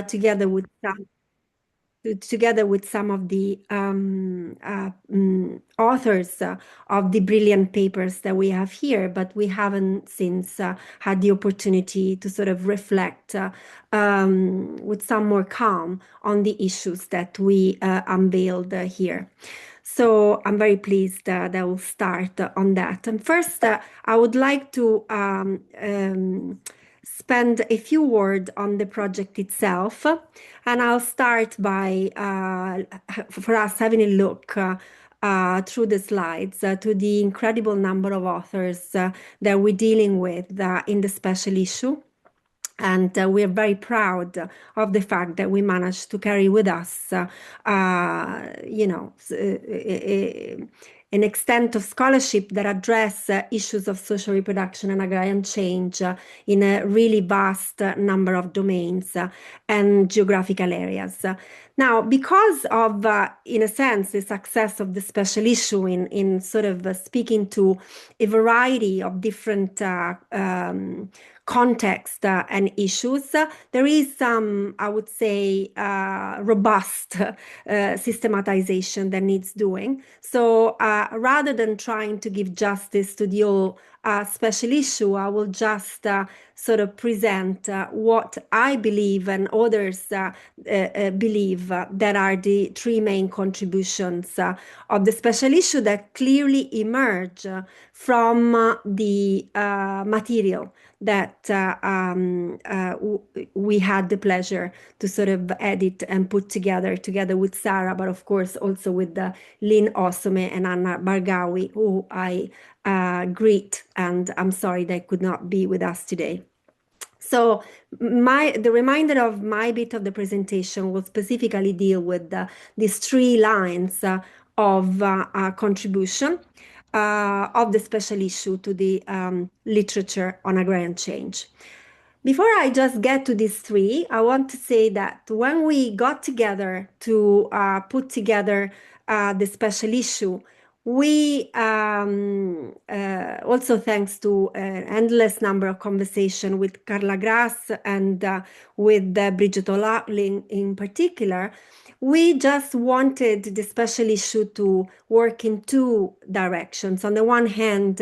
together with some of the authors of the brilliant papers that we have here, but we haven't since had the opportunity to sort of reflect with some more calm on the issues that we unveiled here. So I'm very pleased that we'll start on that. And first, I would like to spend a few words on the project itself. And I'll start by, for us, having a look through the slides to the incredible number of authors that we're dealing with in the special issue. And we are very proud of the fact that we managed to carry with us, an extent of scholarship that address issues of social reproduction and agrarian change in a really vast number of domains and geographical areas. Now, because of, in a sense, the success of the special issue in sort of speaking to a variety of different context and issues, there is some, I would say, robust systematization that needs doing. So rather than trying to give justice to the whole special issue, I will just sort of present what I believe and others believe that are the three main contributions of the special issue that clearly emerge from the material that we had the pleasure to sort of edit and put together with Sarah, but of course also with Lyn Ossome and Anna Bargawi, who I greet, and I'm sorry they could not be with us today. So the remainder of my bit of the presentation will specifically deal with these three lines of contribution of the special issue to the literature on agrarian change. Before I just get to these three, I want to say that when we got together to put together the special issue, we also, thanks to an endless number of conversations with Carla Grass and with Bridget O'Loughlin in particular, we just wanted the special issue to work in two directions. On the one hand,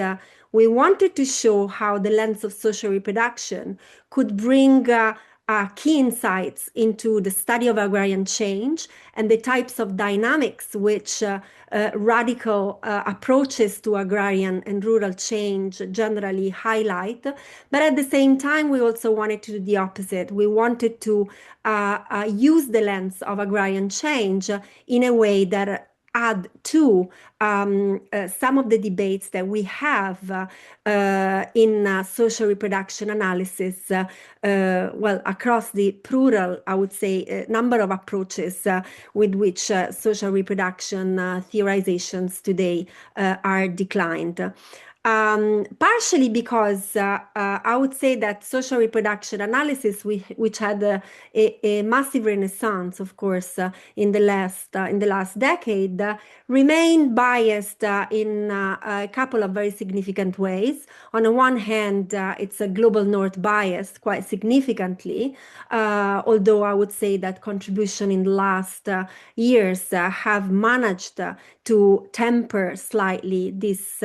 we wanted to show how the lens of social reproduction could bring key insights into the study of agrarian change and the types of dynamics which radical approaches to agrarian and rural change generally highlight. But at the same time, we also wanted to do the opposite. We wanted to use the lens of agrarian change in a way that add to some of the debates that we have in social reproduction analysis, well, across the plural, I would say, number of approaches with which social reproduction theorizations today are declined. Partially because I would say that social reproduction analysis, which had a massive renaissance, of course, in the last decade, remained biased in a couple of very significant ways. On the one hand, it's a global north bias quite significantly, although I would say that contribution in the last years have managed to temper slightly this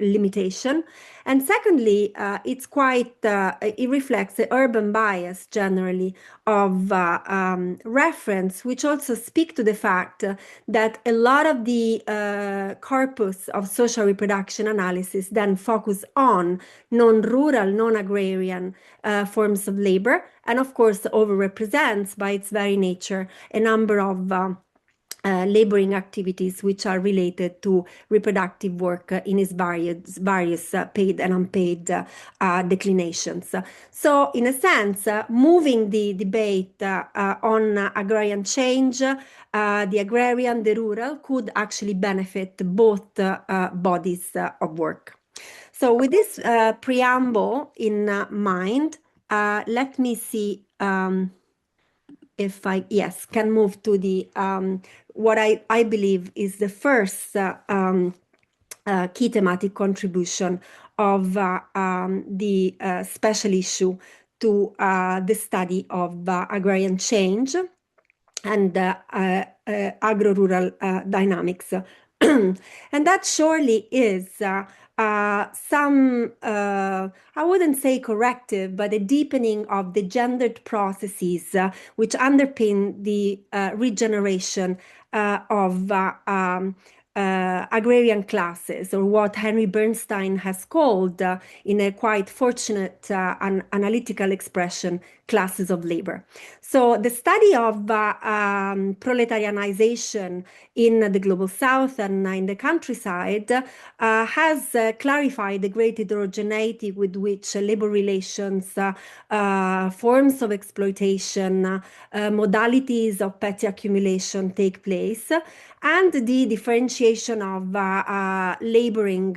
limitation. And secondly, it's quite, it reflects the urban bias generally of reference, which also speak to the fact that a lot of the corpus of social reproduction analysis then focus on non-rural, non-agrarian forms of labor, and of course overrepresents by its very nature a number of laboring activities which are related to reproductive work in its various paid and unpaid declinations. So in a sense, moving the debate on agrarian change, the agrarian, the rural, could actually benefit both bodies of work. So with this preamble in mind, let me see if I, yes, can move to the what I believe is the first key thematic contribution of the special issue to the study of agrarian change and agro-rural dynamics. And that surely is some, I wouldn't say corrective, but a deepening of the gendered processes which underpin the regeneration of agrarian classes, or what Henry Bernstein has called, in a quite fortunate analytical expression, classes of labor. So the study of proletarianization in the global south and in the countryside has clarified the great heterogeneity with which labor relations, forms of exploitation, modalities of petty accumulation take place, and the differentiation of laboring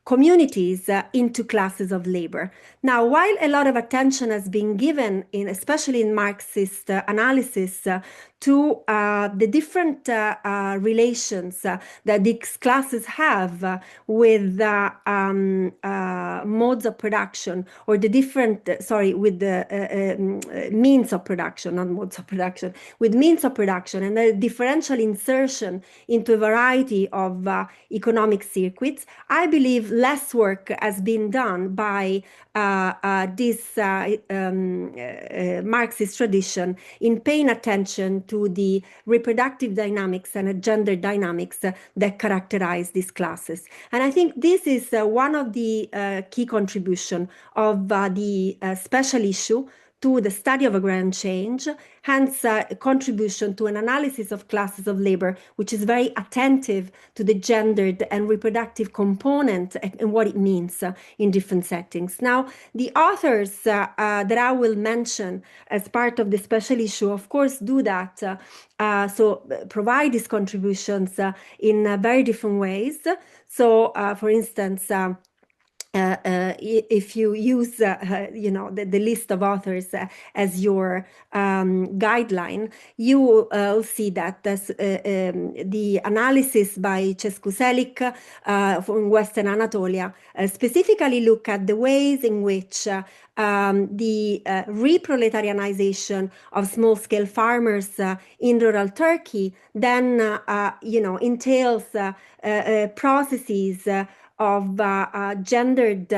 communities into classes of labor. Now, while a lot of attention has been given, especially in Marxist analysis, to the different relations that these classes have with modes of production, or the different, with the means of production, not modes of production, with means of production, and the differential insertion into a variety of economic circuits, I believe less work has been done by this Marxist tradition in paying attention to the reproductive dynamics and gender dynamics that characterize these classes. And I think this is one of the key contributions of the special issue to the study of agrarian change, hence a contribution to an analysis of classes of labor, which is very attentive to the gendered and reproductive component and what it means in different settings. Now, the authors that I will mention as part of the special issue, of course, do that, so provide these contributions in very different ways. So, for instance, if you use, the list of authors as your guideline, you will see that the analysis by Cescu from Western Anatolia specifically look at the ways in which the reproletarianization of small-scale farmers in rural Turkey then, entails processes of gendered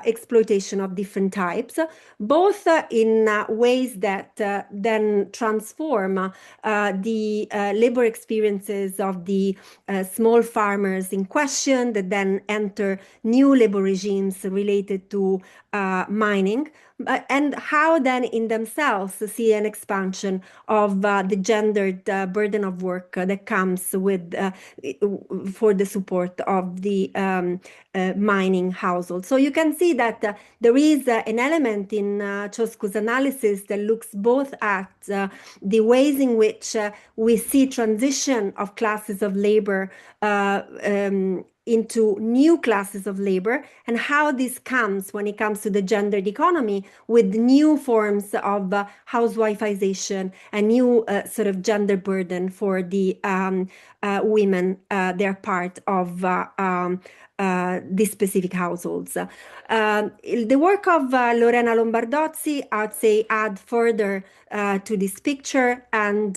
exploitation of different types, both in ways that then transform the labor experiences of the small farmers in question, that then enter new labor regimes related to mining, and how then in themselves see an expansion of the gendered burden of work that comes with for the support of the mining household. So you can see that there is an element in Cescu's analysis that looks both at the ways in which we see transition of classes of labor into new classes of labor, and how this comes when it comes to the gendered economy with new forms of housewifeization and new sort of gender burden for the women. They're part of these specific households. The work of Lorena Lombardozzi, I'd say, add further to this picture, and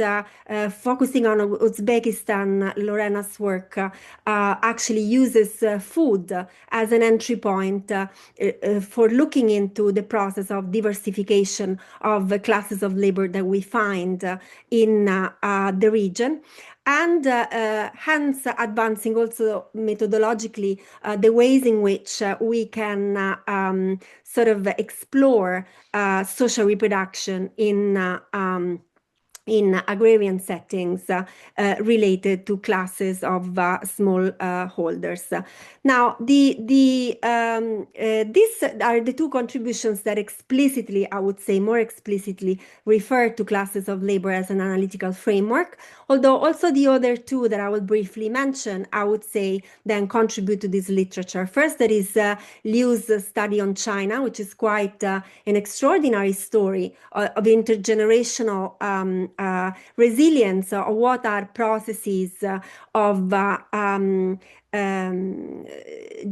focusing on Uzbekistan, Lorena's work actually uses food as an entry point for looking into the process of diversification of classes of labor that we find in the region, and hence advancing also methodologically the ways in which we can sort of explore social reproduction in agrarian settings related to classes of small holders. Now, these are the two contributions that explicitly, I would say more explicitly, refer to classes of labor as an analytical framework, although also the other two that I will briefly mention, I would say, then contribute to this literature. First, there is Liu's study on China, which is quite an extraordinary story of intergenerational resilience, or what are processes of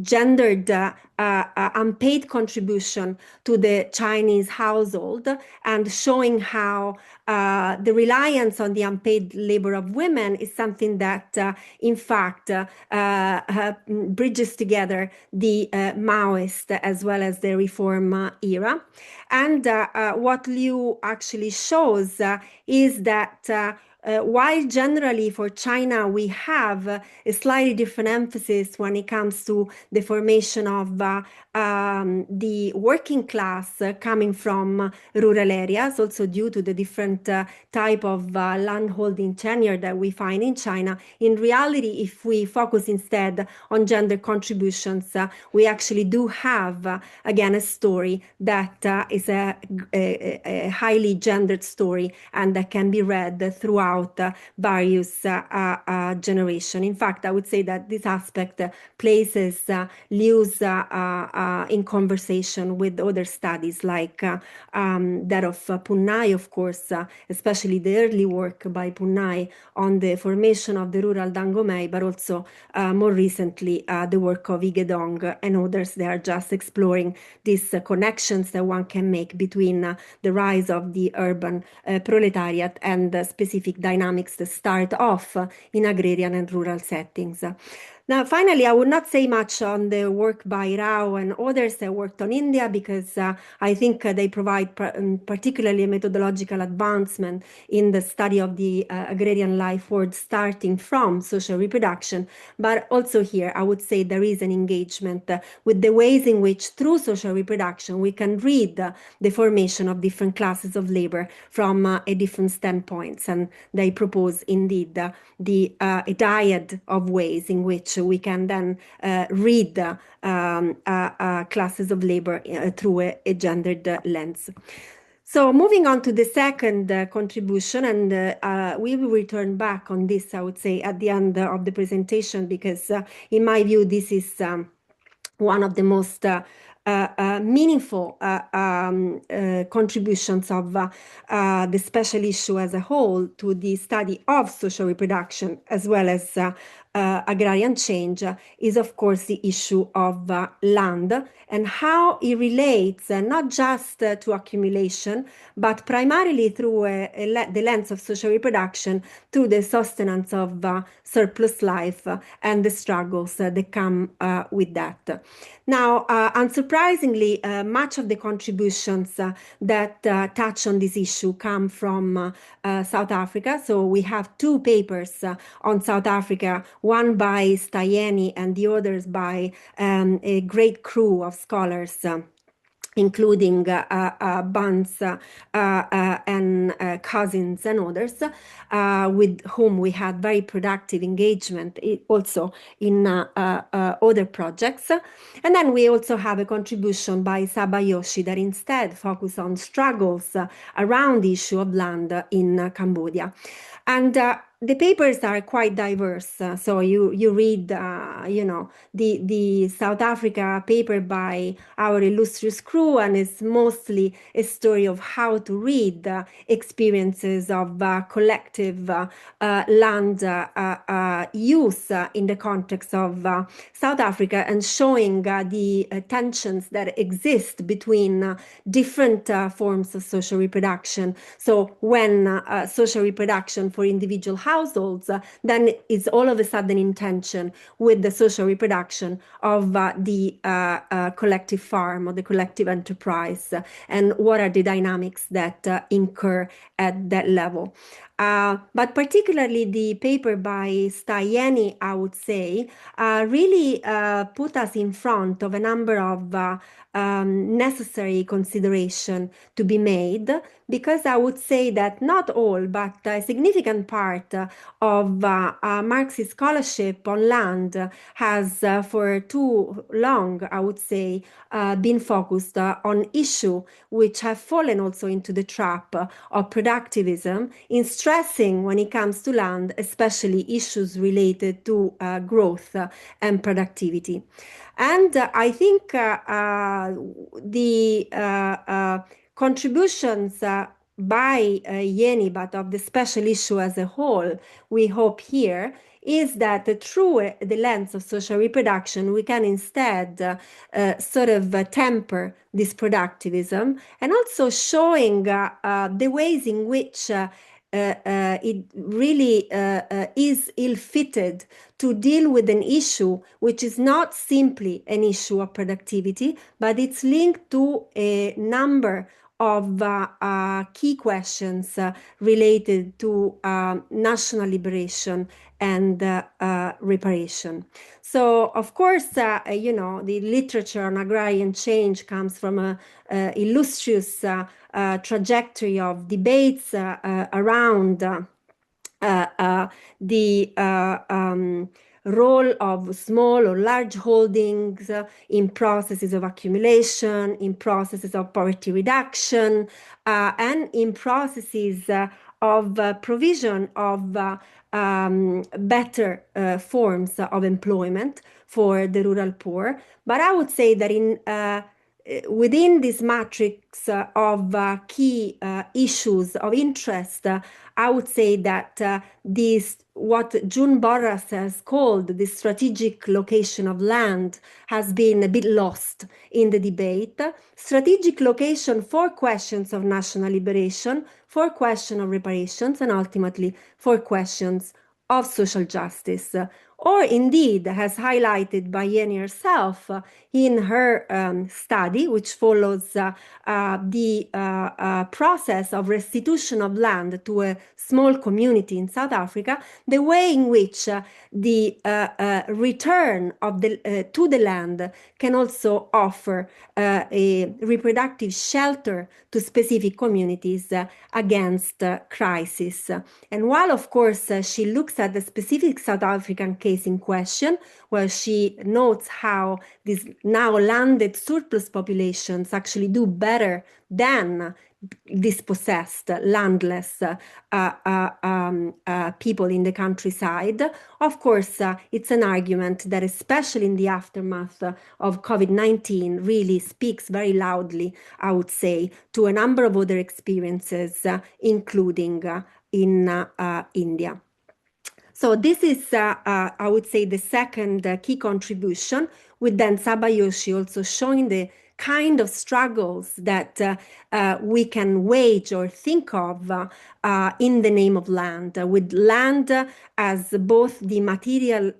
gendered unpaid contribution to the Chinese household, and showing how the reliance on the unpaid labor of women is something that, in fact, bridges together the Maoist as well as the reform era. And what Liu actually shows is that while generally for China we have a slightly different emphasis when it comes to the formation of the working class coming from rural areas, also due to the different type of landholding tenure that we find in China, in reality, if we focus instead on gender contributions, we actually do have, again, a story that is a highly gendered story and that can be read throughout various generations. In fact, I would say that this aspect places Liu's in conversation with other studies like that of Punnai, of course, especially the early work by Punnai on the formation of the rural Dangomei, but also more recently the work of Igedong and others. They are just exploring these connections that one can make between the rise of the urban proletariat and the specific dynamics that start off in agrarian and rural settings. Now, finally, I would not say much on the work by Rao and others that worked on India, because I think they provide particularly a methodological advancement in the study of the agrarian life force, starting from social reproduction. But also here, I would say there is an engagement with the ways in which, through social reproduction, we can read the formation of different classes of labor from a different standpoints. And they propose indeed a dyad of ways in which we can then read classes of labor through a gendered lens. So moving on to the second contribution, and we will return back on this, I would say, at the end of the presentation, because in my view, this is one of the most meaningful contributions of the special issue as a whole to the study of social reproduction as well as agrarian change is, of course, the issue of land and how it relates not just to accumulation, but primarily through the lens of social reproduction, through the sustenance of surplus life and the struggles that come with that. Now, unsurprisingly, much of the contributions that touch on this issue come from South Africa. So we have two papers on South Africa, one by Stayeni and the others by a great crew of scholars, including Bunce and Cousins and others, with whom we had very productive engagement also in other projects. And then we also have a contribution by Sabayoshi that instead focus on struggles around the issue of land in Cambodia. And the papers are quite diverse. So you read, the South Africa paper by our illustrious crew, and it's mostly a story of how to read experiences of collective land use in the context of South Africa, and showing the tensions that exist between different forms of social reproduction. So when social reproduction for individual households, then it's all of a sudden in tension with the social reproduction of the collective farm or the collective enterprise, and what are the dynamics that incur at that level. But particularly the paper by Stayeni, I would say, really put us in front of a number of necessary consideration to be made, because I would say that not all, but a significant part of Marxist scholarship on land has for too long, I would say, been focused on issues which have fallen also into the trap of productivism, in stressing when it comes to land, especially issues related to growth and productivity. And I think the contributions by Yeni, but of the special issue as a whole, we hope here, is that through the lens of social reproduction, we can instead sort of temper this productivism, and also showing the ways in which it really is ill-fitted to deal with an issue which is not simply an issue of productivity, but it's linked to a number of key questions related to national liberation and reparation. So, of course, the literature on agrarian change comes from a illustrious trajectory of debates around the role of small or large holdings in processes of accumulation, in processes of poverty reduction, and in processes of provision of better forms of employment for the rural poor. But I would say that within this matrix of key issues of interest, I would say that what June Borras has called the strategic location of land has been a bit lost in the debate. Strategic location for questions of national liberation, for questions of reparations, and ultimately for questions of social justice. Or indeed, as highlighted by Yeni herself in her study, which follows the process of restitution of land to a small community in South Africa, the way in which the return of to the land can also offer a reproductive shelter to specific communities against crisis. And while, of course, she looks at the specific South African case in question, where she notes how these now landed surplus populations actually do better than dispossessed, landless people in the countryside. Of course, it's an argument that, especially in the aftermath of COVID-19, really speaks very loudly, I would say, to a number of other experiences, including in India. So this is, I would say, the second key contribution, with then Sabayoshi also showing the kind of struggles that we can wage or think of in the name of land, with land as both the material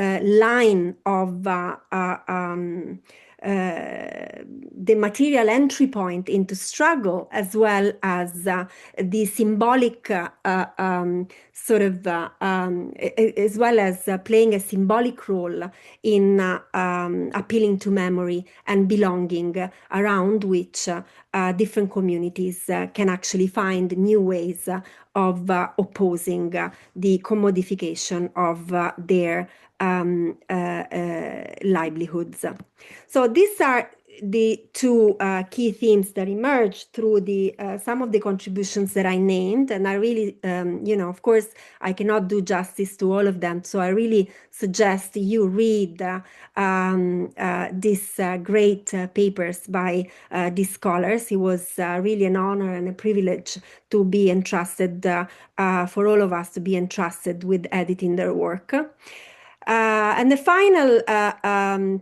line of the material entry point into struggle, as well as the symbolic as well as playing a symbolic role in appealing to memory and belonging, around which different communities can actually find new ways of opposing the commodification of their livelihoods. So these are the two key themes that emerged through the some of the contributions that I named, and I really, of course, I cannot do justice to all of them. So I really suggest you read these great papers by these scholars. It was really an honor and a privilege to be entrusted, for all of us to be entrusted with editing their work. And the final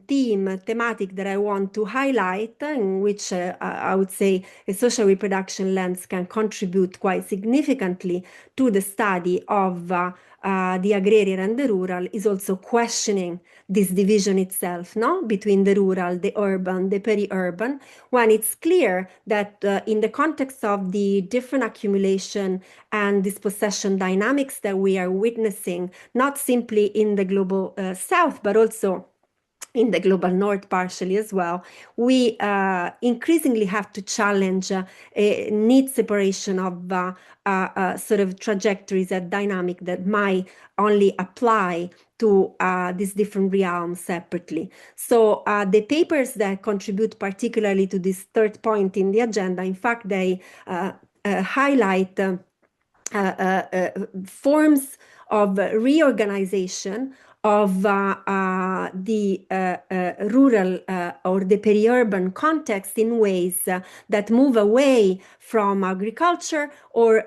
thematic that I want to highlight, in which I would say a social reproduction lens can contribute quite significantly to the study of the agrarian and the rural, is also questioning this division itself, no, between the rural, the urban, the peri-urban, when it's clear that in the context of the different accumulation and dispossession dynamics that we are witnessing, not simply in the global south, but also in the global north partially as well, we increasingly have to challenge a neat separation of sort of trajectories and dynamic that might only apply to these different realms separately. So the papers that contribute particularly to this third point in the agenda, in fact, they highlight forms of reorganization of the rural or the peri-urban context in ways that move away from agriculture or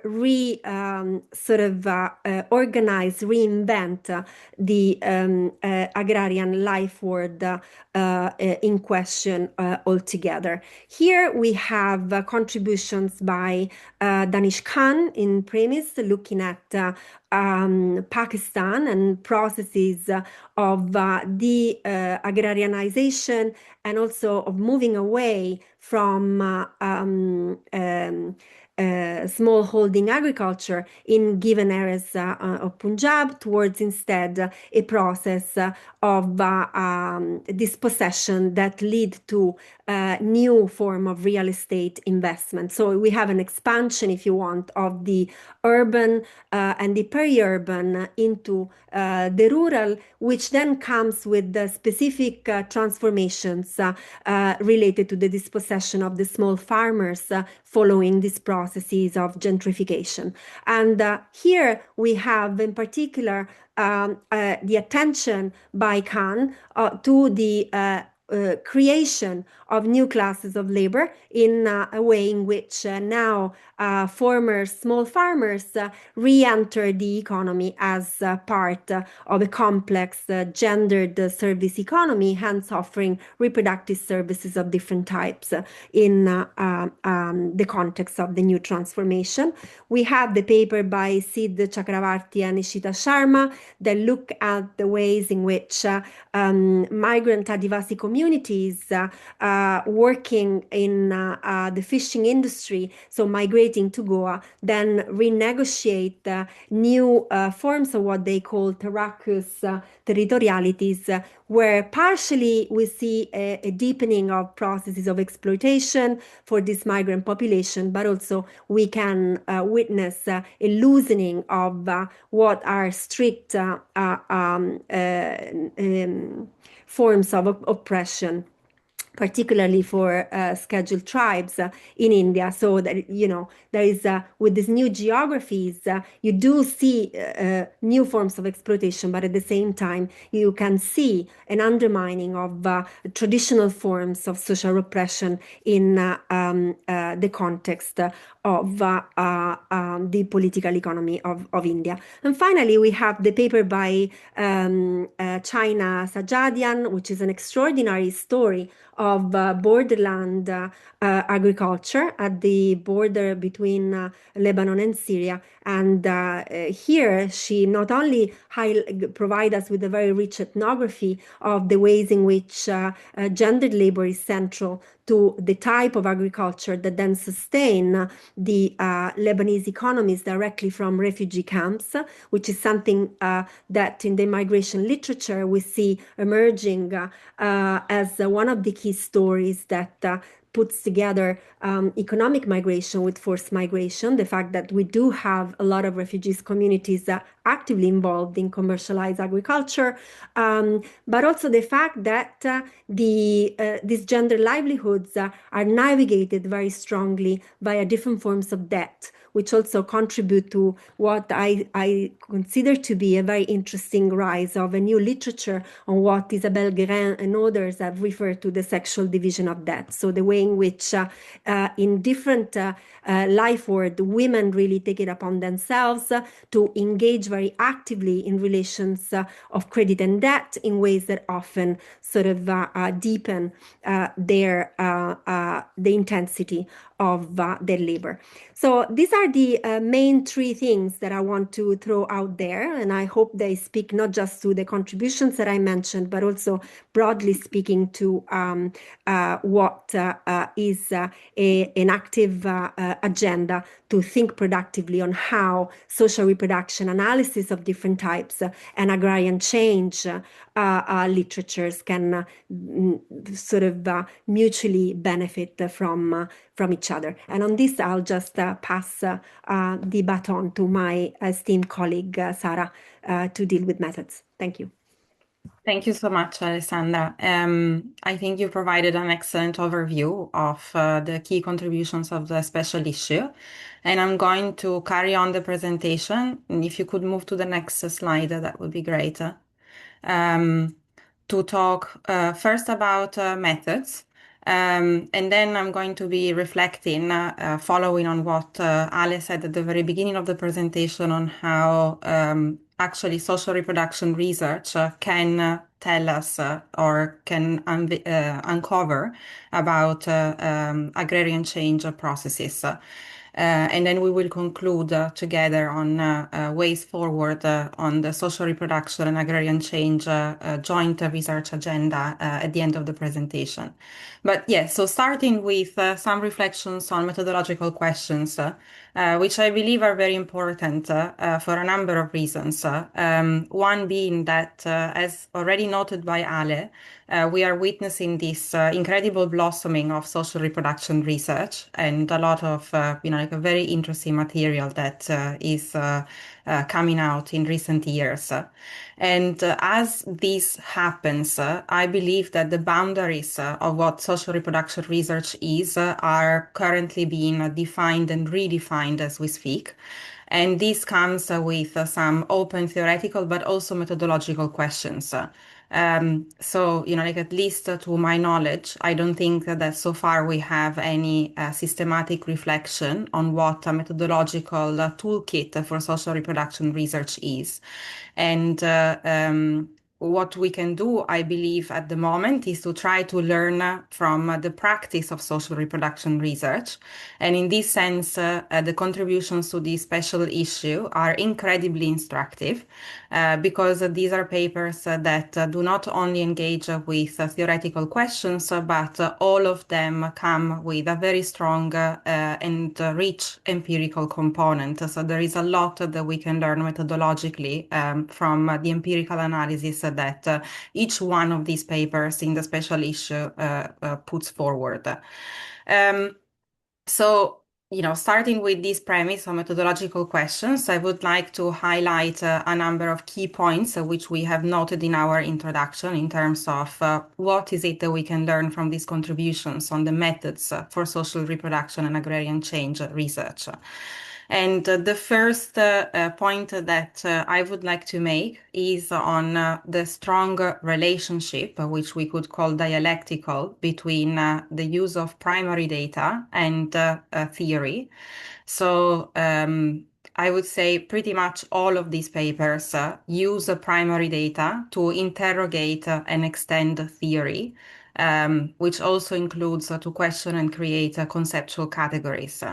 organize, reinvent the agrarian life world in question altogether. Here we have contributions by Danish Khan in premise, looking at Pakistan and processes of the agrarianization and also of moving away from small holding agriculture in given areas of Punjab towards instead a process of dispossession that lead to new form of real estate investment. So we have an expansion, if you want, of the urban and the peri-urban into the rural, which then comes with the specific transformations related to the dispossession of the small farmers following these processes of gentrification. And here we have in particular the attention by Khan to the creation of new classes of labor in a way in which now former small farmers re-enter the economy as part of a complex gendered service economy, hence offering reproductive services of different types in the context of the new transformation. We have the paper by Sid Chakravarti and Ishita Sharma that look at the ways in which migrant Adivasi communities working in the fishing industry, so migrating to Goa, then renegotiate new forms of what they call terracus territorialities, where partially we see a deepening of processes of exploitation for this migrant population, but also we can witness a loosening of what are strict forms of oppression, particularly for scheduled tribes in India. So that, you know, there is, with these new geographies, you do see new forms of exploitation, but at the same time, you can see an undermining of traditional forms of social repression in the context of the political economy of India. And finally, we have the paper by China Sajadian, which is an extraordinary story of borderland agriculture at the border between Lebanon and Syria. And here she not only provides us with a very rich ethnography of the ways in which gendered labor is central to the type of agriculture that then sustain the Lebanese economies directly from refugee camps, which is something that in the migration literature we see emerging as one of the key stories that puts together economic migration with forced migration, the fact that we do have a lot of refugees communities actively involved in commercialized agriculture, but also the fact that these gender livelihoods are navigated very strongly via different forms of debt, which also contribute to what I consider to be a very interesting rise of a new literature on what Isabelle Guérin and others have referred to the sexual division of debt. So the way in which in different life world, women really take it upon themselves to engage very actively in relations of credit and debt in ways that often sort of deepen the intensity of their labor. So these are the main three things that I want to throw out there, and I hope they speak not just to the contributions that I mentioned, but also broadly speaking to what is an active agenda to think productively on how social reproduction analysis of different types and agrarian change literatures can sort of mutually benefit from each other. And on this, I'll just pass the baton to my esteemed colleague, Sara, to deal with methods. Thank you. Thank you so much, Alessandra. I think you provided an excellent overview of the key contributions of the special issue. And I'm going to carry on the presentation. And if you could move to the next slide, that would be great. to talk first about methods. And then I'm going to be reflecting, following on what Ale said at the very beginning of the presentation on how actually social reproduction research can tell us or can uncover about agrarian change processes. And then we will conclude together on ways forward on the social reproduction and agrarian change joint research agenda at the end of the presentation. But yes, so starting with some reflections on methodological questions, which I believe are very important for a number of reasons. One being that, as already noted by Ale, we are witnessing this incredible blossoming of social reproduction research and a lot of, like a very interesting material that is coming out in recent years. And as this happens, I believe that the boundaries of what social reproduction research is are currently being defined and redefined as we speak. And this comes with some open theoretical but also methodological questions. So, like at least to my knowledge, I don't think that so far we have any systematic reflection on what a methodological toolkit for social reproduction research is. And what we can do, I believe, at the moment is to try to learn from the practice of social reproduction research. And in this sense, the contributions to this special issue are incredibly instructive because these are papers that do not only engage with theoretical questions, but all of them come with a very strong and rich empirical component. So there is a lot that we can learn methodologically from the empirical analysis that each one of these papers in the special issue puts forward. So, starting with this premise on methodological questions, I would like to highlight a number of key points which we have noted in our introduction in terms of what is it that we can learn from these contributions on the methods for social reproduction and agrarian change research. And the first point that I would like to make is on the strong relationship, which we could call dialectical, between the use of primary data and theory. So I would say pretty much all of these papers use primary data to interrogate and extend theory, which also includes to question and create conceptual categories.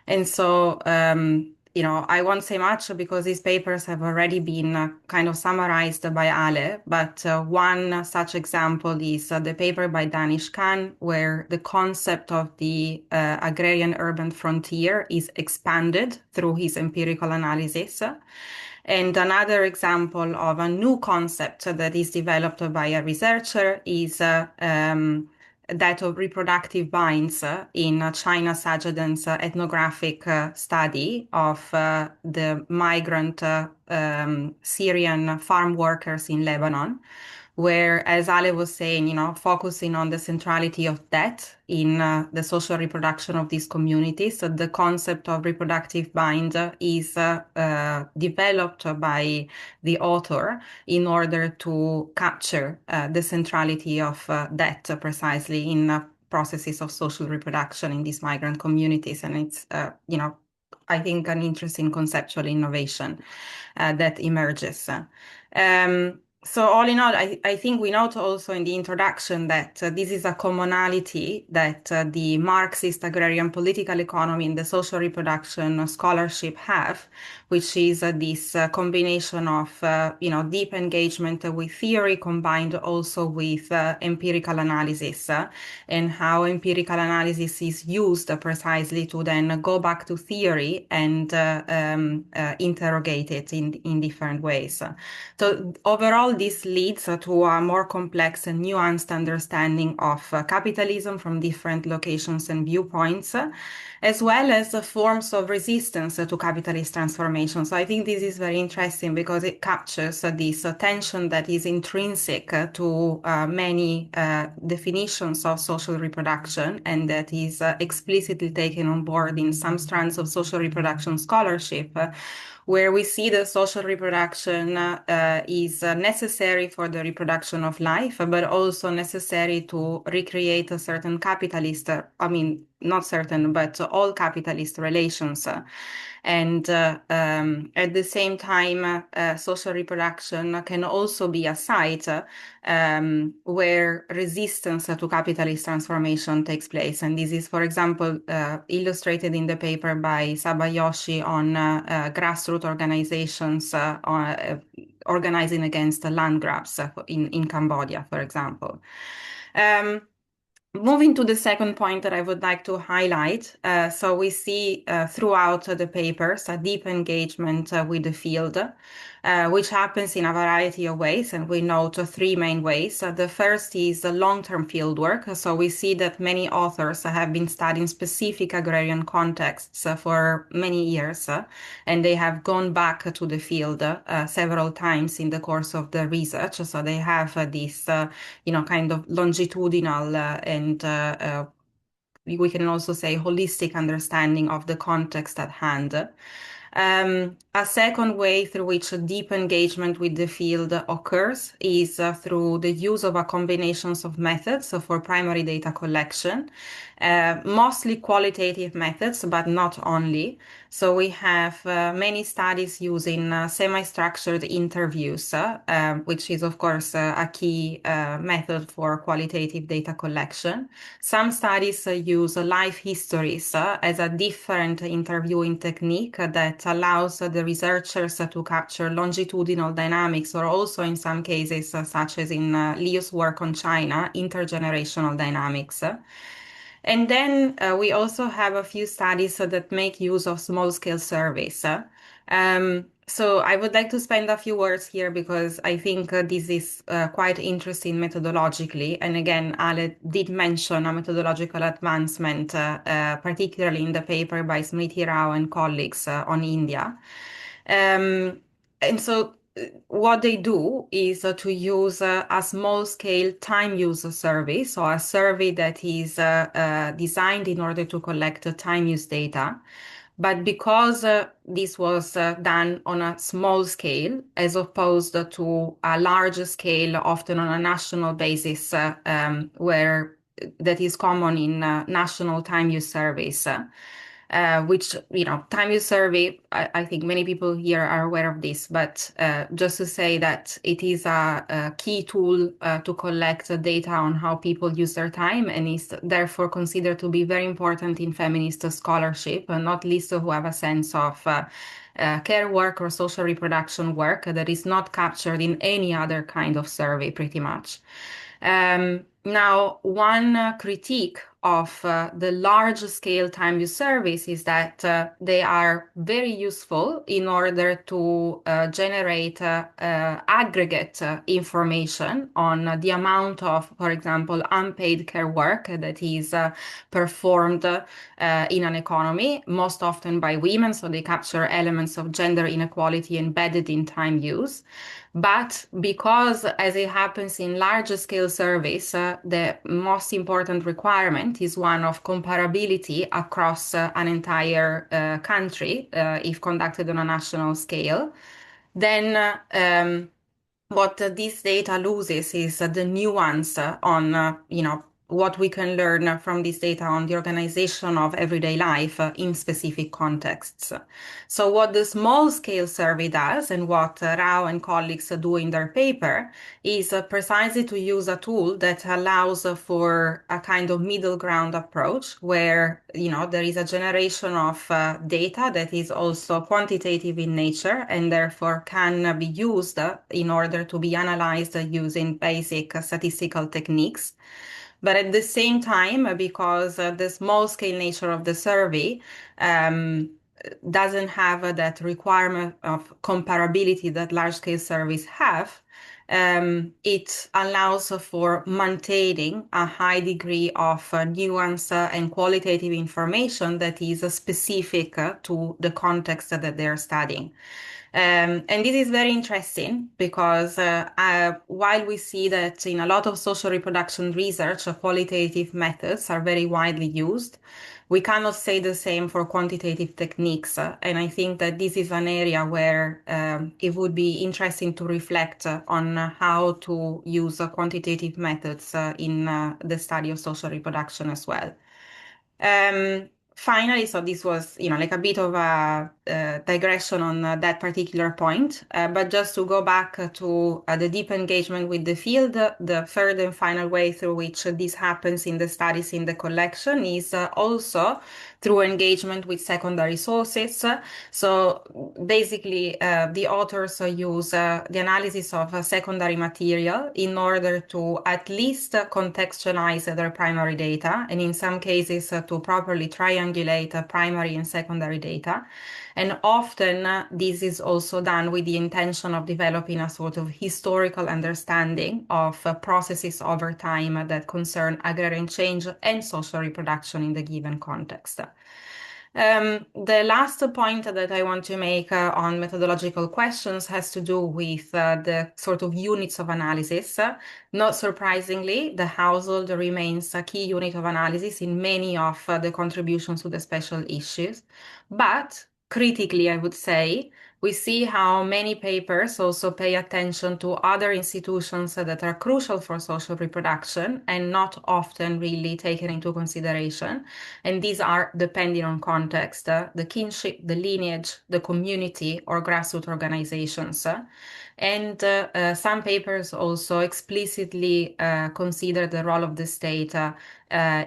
And so, I won't say much because these papers have already been kind of summarized by Ale, but one such example is the paper by Danish Khan, where the concept of the agrarian urban frontier is expanded through his empirical analysis. And another example of a new concept that is developed by a researcher is that of reproductive binds in China Sajadan's ethnographic study of the migrant Syrian farm workers in Lebanon, where, as Ale was saying, focusing on the centrality of death in the social reproduction of these communities. So the concept of reproductive bind is developed by the author in order to capture the centrality of death precisely in processes of social reproduction in these migrant communities. And it's, I think an interesting conceptual innovation that emerges. So all in all, I think we note also in the introduction that this is a commonality that the Marxist agrarian political economy and the social reproduction scholarship have, which is this combination of, deep engagement with theory combined also with empirical analysis and how empirical analysis is used precisely to then go back to theory and interrogate it in different ways. So overall, this leads to a more complex and nuanced understanding of capitalism from different locations and viewpoints, as well as forms of resistance to capitalist transformation. So I think this is very interesting because it captures this tension that is intrinsic to many definitions of social reproduction and that is explicitly taken on board in some strands of social reproduction scholarship, where we see that social reproduction is necessary necessary for the reproduction of life, but also necessary to recreate a certain capitalist, I mean, not certain, but all capitalist relations. And at the same time, social reproduction can also be a site where resistance to capitalist transformation takes place. And this is, for example, illustrated in the paper by Sabayoshi on grassroots organizations organizing against land grabs in Cambodia, for example. Moving to the second point that I would like to highlight, so we see throughout the papers a deep engagement with the field, which happens in a variety of ways, and we note three main ways. The first is the long-term field work. So we see that many authors have been studying specific agrarian contexts for many years, and they have gone back to the field several times in the course of the research. So they have this, kind of longitudinal and we can also say holistic understanding of the context at hand. A second way through which a deep engagement with the field occurs is through the use of a combinations of methods for primary data collection, mostly qualitative methods, but not only. So we have many studies using semi-structured interviews, which is, of course, a key method for qualitative data collection. Some studies use life histories as a different interviewing technique that allows the researchers to capture longitudinal dynamics, or also in some cases, such as in Liu's work on China, intergenerational dynamics. And then we also have a few studies that make use of small-scale surveys. So I would like to spend a few words here because I think this is quite interesting methodologically. And again, Ale did mention a methodological advancement, particularly in the paper by Smriti Rao and colleagues on India. And so what they do is to use a small-scale time use survey, so a survey that is designed in order to collect time use data. But because this was done on a small scale, as opposed to a larger scale, often on a national basis, where that is common in national time use surveys, which, time use survey, I think many people here are aware of this, but just to say that it is a key tool to collect data on how people use their time, and is therefore considered to be very important in feminist scholarship, not least who have a sense of care work or social reproduction work that is not captured in any other kind of survey, pretty much. Now, one critique of the large-scale time use surveys is that they are very useful in order to generate aggregate information on the amount of, for example, unpaid care work that is performed in an economy, most often by women, so they capture elements of gender inequality embedded in time use. But because, as it happens in larger scale surveys, the most important requirement is one of comparability across an entire country, if conducted on a national scale, then what this data loses is the nuance on, what we can learn from this data on the organization of everyday life in specific contexts. So what the small-scale survey does, and what Rao and colleagues do in their paper, is precisely to use a tool that allows for a kind of middle ground approach, where, there is a generation of data that is also quantitative in nature, and therefore can be used in order to be analyzed using basic statistical techniques. But at the same time, because the small-scale nature of the survey doesn't have that requirement of comparability that large-scale surveys have, it allows for maintaining a high degree of nuance and qualitative information that is specific to the context that they're studying. And this is very interesting because while we see that in a lot of social reproduction research, qualitative methods are very widely used, we cannot say the same for quantitative techniques. And I think that this is an area where it would be interesting to reflect on how to use quantitative methods in the study of social reproduction as well. Finally, so this was, like a bit of a digression on that particular point, but just to go back to the deep engagement with the field, the third and final way through which this happens in the studies in the collection is also through engagement with secondary sources. So basically, the authors use the analysis of secondary material in order to at least contextualize their primary data, and in some cases to properly triangulate primary and secondary data. And often this is also done with the intention of developing a sort of historical understanding of processes over time that concern agrarian change and social reproduction in the given context. The last point that I want to make on methodological questions has to do with the sort of units of analysis. Not surprisingly, the household remains a key unit of analysis in many of the contributions to the special issues. But critically, I would say, we see how many papers also pay attention to other institutions that are crucial for social reproduction and not often really taken into consideration. And these are depending on context, the kinship, the lineage, the community, or grassroots organizations. And some papers also explicitly consider the role of the state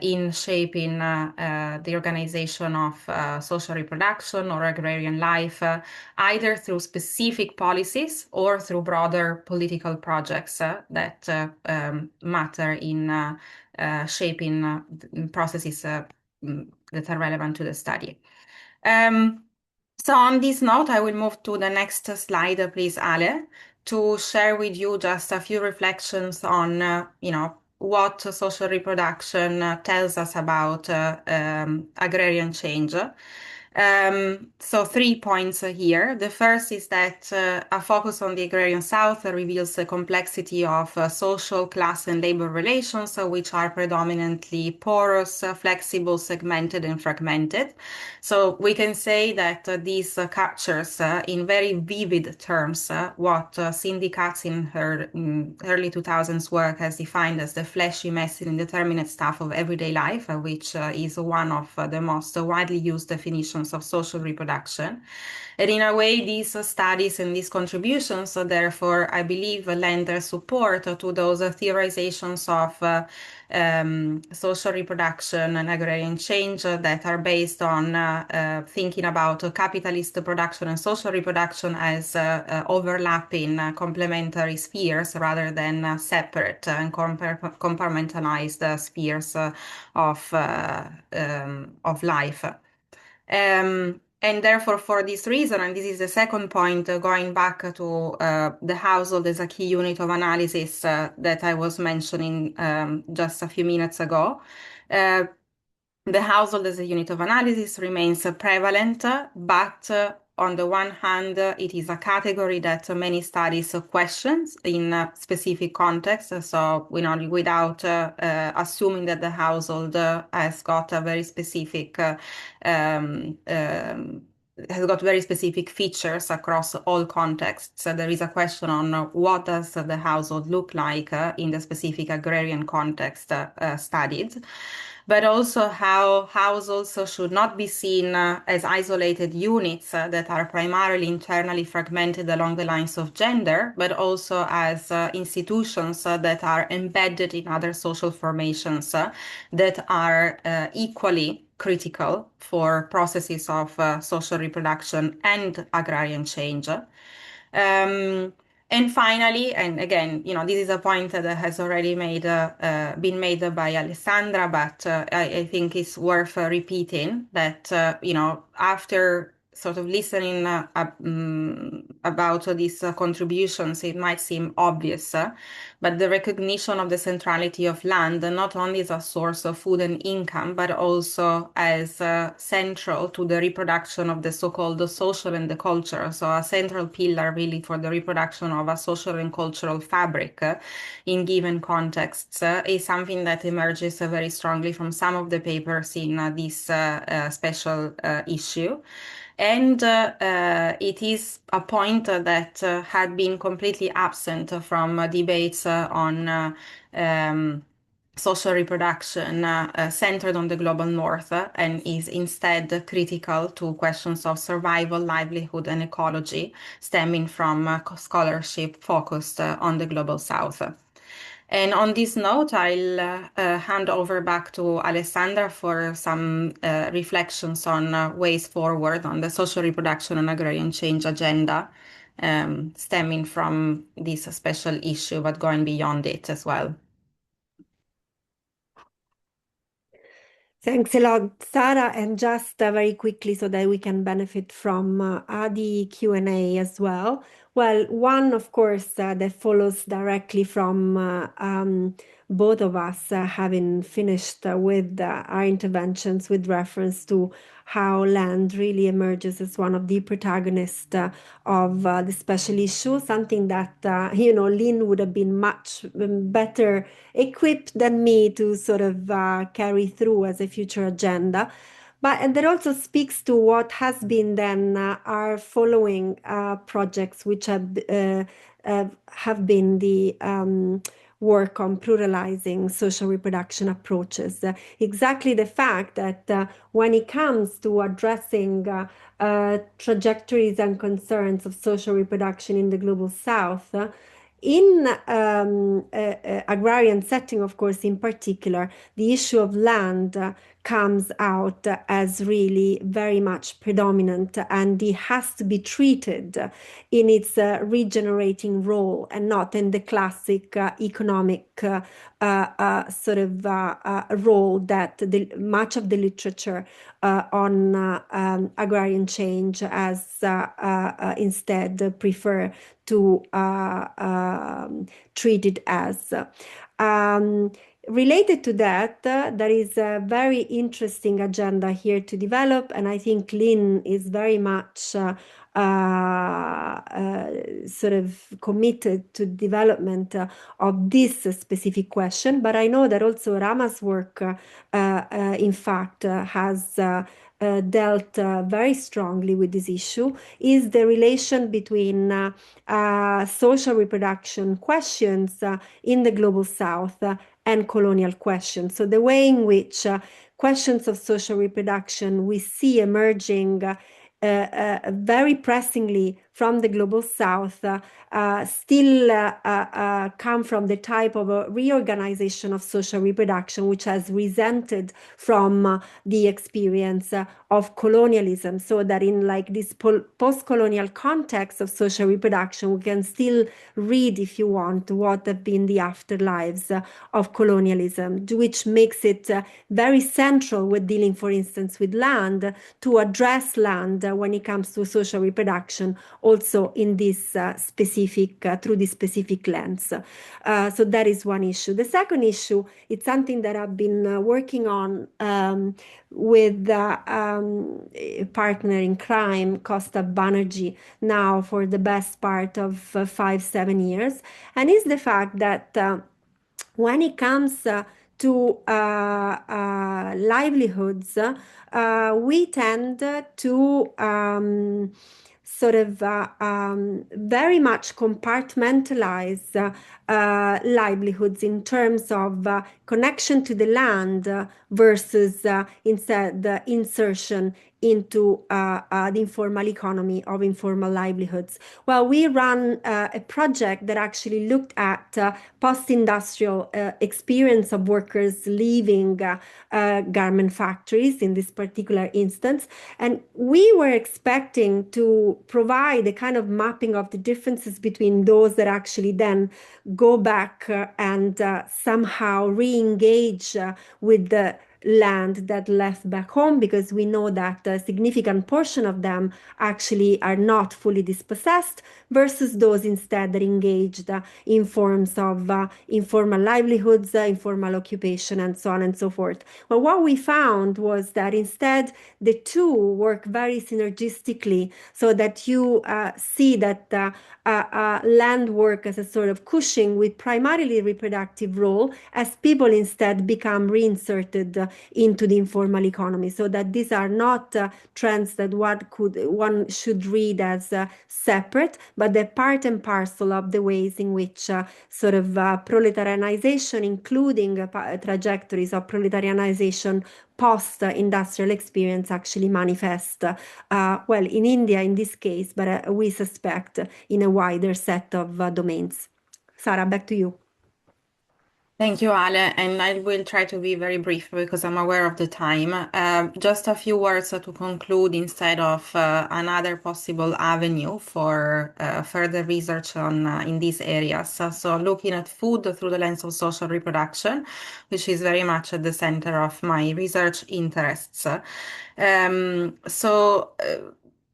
in shaping the organization of social reproduction or agrarian life, either through specific policies or through broader political projects that matter in shaping processes that are relevant to the study. So on this note, I will move to the next slide, please, Ale, to share with you just a few reflections on, what social reproduction tells us about agrarian change. So 3 points here. The first is that a focus on the agrarian South reveals the complexity of social, class, and labor relations, which are predominantly porous, flexible, segmented, and fragmented. So we can say that this captures in very vivid terms what Cindy Katz in her early 2000s work has defined as the fleshy, messy, indeterminate stuff of everyday life, which is one of the most widely used definitions of social reproduction. And in a way, these studies and these contributions, therefore, I believe, lend their support to those theorizations of social reproduction and agrarian change that are based on thinking about capitalist production and social reproduction as overlapping complementary spheres rather than separate and compartmentalized spheres of life. And therefore, for this reason, and this is the second point, going back to the household as a key unit of analysis that I was mentioning just a few minutes ago, the household as a unit of analysis remains prevalent, but on the one hand, it is a category that many studies questions in specific contexts. So, without assuming that the household has got a very specific has got very specific features across all contexts. So there is a question on what does the household look like in the specific agrarian context studied, but also how households should not be seen as isolated units that are primarily internally fragmented along the lines of gender, but also as institutions that are embedded in other social formations that are equally critical for processes of social reproduction and agrarian change. And finally, and again, this is a point that has already been made by Alessandra, but I think it's worth repeating that, after sort of listening about these contributions, it might seem obvious, but the recognition of the centrality of land not only as a source of food and income, but also as central to the reproduction of the so-called social and the culture. So a central pillar really for the reproduction of a social and cultural fabric in given contexts is something that emerges very strongly from some of the papers in this special issue. And it is a point that had been completely absent from debates on social reproduction centered on the global north and is instead critical to questions of survival, livelihood, and ecology stemming from scholarship focused on the global south. And on this note, I'll hand over back to Alessandra for some reflections on ways forward on the social reproduction and agrarian change agenda, stemming from this special issue, but going beyond it as well. Thanks a lot, Sarah. And just very quickly, so that we can benefit from the Q&A as well. Well, one, of course, that follows directly from both of us having finished with our interventions with reference to how land really emerges as one of the protagonists of the special issue, something that, Lyn would have been much better equipped than me to sort of carry through as a future agenda. And that also speaks to what has been then our following projects, which have been the work on pluralizing social reproduction approaches. Exactly the fact that when it comes to addressing trajectories and concerns of social reproduction in the global south, in agrarian setting, of course, in particular, the issue of land comes out as really very much predominant, and it has to be treated in its regenerating role and not in the classic economic sort of role that much of the literature on agrarian change has instead prefer to treat it as. Related to that, there is a very interesting agenda here to develop, and I think Lyn is very much sort of committed to development of this specific question. But I know that also Rama's work, in fact, has dealt very strongly with this issue, is the relation between social reproduction questions in the global south and colonial questions. So the way in which questions of social reproduction we see emerging very pressingly from the global south still come from the type of a reorganization of social reproduction which has resented from the experience of colonialism, so that in like this post-colonial context of social reproduction we can still read, if you want, what have been the afterlives of colonialism, which makes it very central with dealing, for instance, with land, to address land when it comes to social reproduction also in this specific, through this specific lens. So that is one issue. The second issue, it's something that I've been working on with a partner in crime, Costa Banerjee, now for the best part of 5-7 years, and is the fact that when it comes to livelihoods, we tend to sort of very much compartmentalize livelihoods in terms of connection to the land versus instead the insertion into the informal economy of informal livelihoods. Well, we ran a project that actually looked at post-industrial experience of workers leaving garment factories in this particular instance. And we were expecting to provide a kind of mapping of the differences between those that actually then go back and somehow re-engage with the land that left back home, because we know that a significant portion of them actually are not fully dispossessed, versus those instead that engaged in forms of informal livelihoods, informal occupation, and so on and so forth. But what we found was that instead the two work very synergistically, so that you see that land work as a sort of cushion with primarily reproductive role, as people instead become reinserted into the informal economy, so that these are not trends that one should read as separate, but they're part and parcel of the ways in which sort of proletarianization, including trajectories of proletarianization post-industrial experience, actually manifest, well, in India in this case, but we suspect in a wider set of domains. Sara, back to you. Thank you, Ale, and I will try to be very brief because I'm aware of the time. Just a few words to conclude instead of another possible avenue for further research on in these areas. So looking at food through the lens of social reproduction, which is very much at the center of my research interests.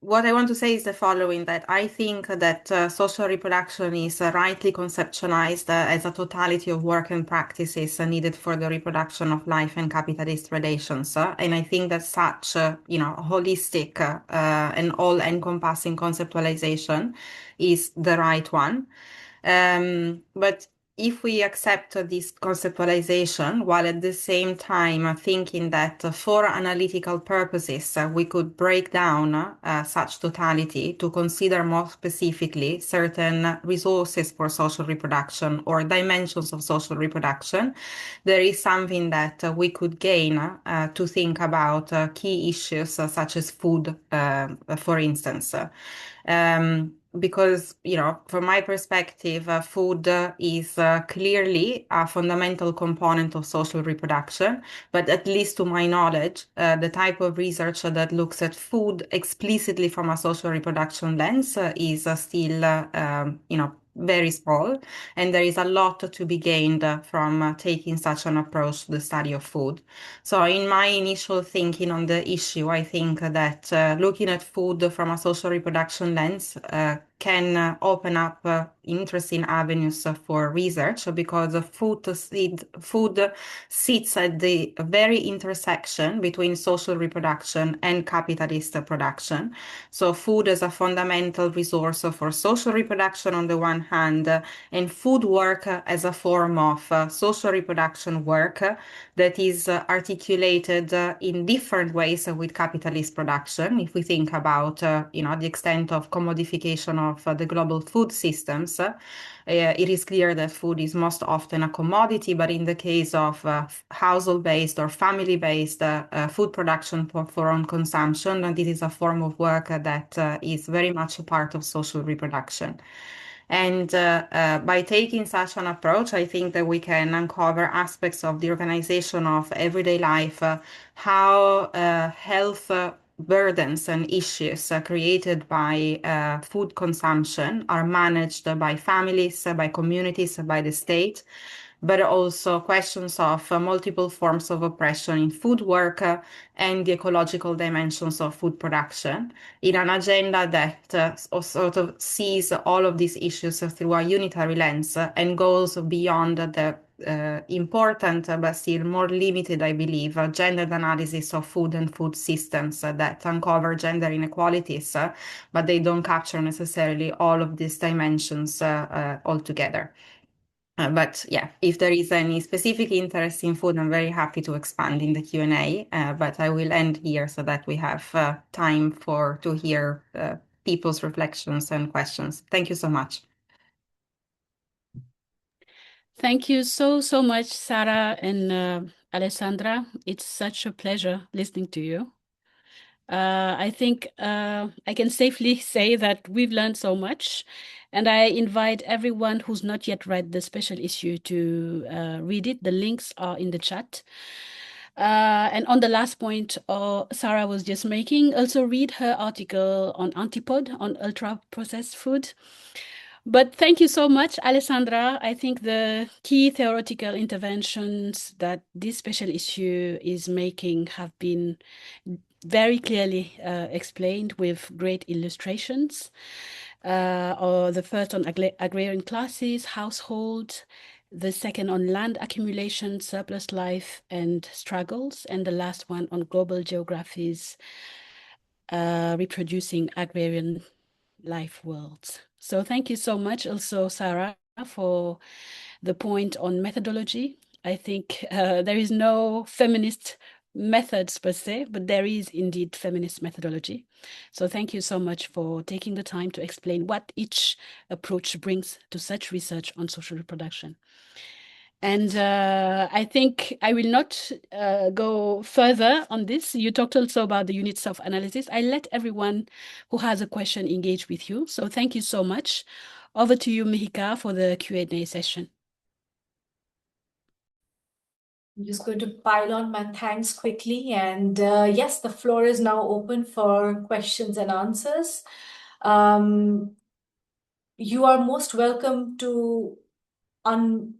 What I want to say is the following, that I think that social reproduction is rightly conceptualized as a totality of work and practices needed for the reproduction of life and capitalist relations. And I think that such, holistic and all-encompassing conceptualization is the right one. But if we accept this conceptualization, while at the same time thinking that for analytical purposes, we could break down such totality to consider more specifically certain resources for social reproduction or dimensions of social reproduction, there is something that we could gain to think about key issues such as food, for instance. Because, from my perspective, food is clearly a fundamental component of social reproduction, but at least to my knowledge, the type of research that looks at food explicitly from a social reproduction lens is still, very small, and there is a lot to be gained from taking such an approach to the study of food. So in my initial thinking on the issue, I think that looking at food from a social reproduction lens can open up interesting avenues for research, because food sits at the very intersection between social reproduction and capitalist production. So food is a fundamental resource for social reproduction on the one hand, and food work as a form of social reproduction work that is articulated in different ways with capitalist production. If we think about, the extent of commodification of the global food systems, it is clear that food is most often a commodity, but in the case of household-based or family-based food production for own consumption, this is a form of work that is very much a part of social reproduction. And by taking such an approach, I think that we can uncover aspects of the organization of everyday life, how health burdens and issues created by food consumption are managed by families, by communities, by the state, but also questions of multiple forms of oppression in food work and the ecological dimensions of food production, in an agenda that sort of sees all of these issues through a unitary lens and goes beyond the important but still more limited, I believe, gendered analysis of food and food systems that uncover gender inequalities, but they don't capture necessarily all of these dimensions altogether. But yeah, if there is any specific interest in food, I'm very happy to expand in the Q&A, but I will end here so that we have time to hear people's reflections and questions. Thank you so much. Thank you so much, Sara and Alessandra. It's such a pleasure listening to you. I think I can safely say that we've learned so much, and I invite everyone who's not yet read the special issue to read it. The links are in the chat. And on the last point Sara was just making, also read her article on Antipod on ultra-processed food, But thank you so much, Alessandra. I think the key theoretical interventions that this special issue is making have been very clearly explained with great illustrations. Or the first on agrarian classes, households, the second on land accumulation, surplus life and struggles, and the last one on global geographies, reproducing agrarian life worlds. So thank you so much also, Sarah, for the point on methodology. I think there is no feminist methods per se, but there is indeed feminist methodology. So thank you so much for taking the time to explain what each approach brings to such research on social reproduction. And I think I will not go further on this. You talked also about the units of analysis. I let everyone who has a question engage with you. So thank you so much. Over to you, Mihika, for the Q&A session. I'm just going to pile on my thanks quickly. And yes, the floor is now open for questions and answers. You are most welcome to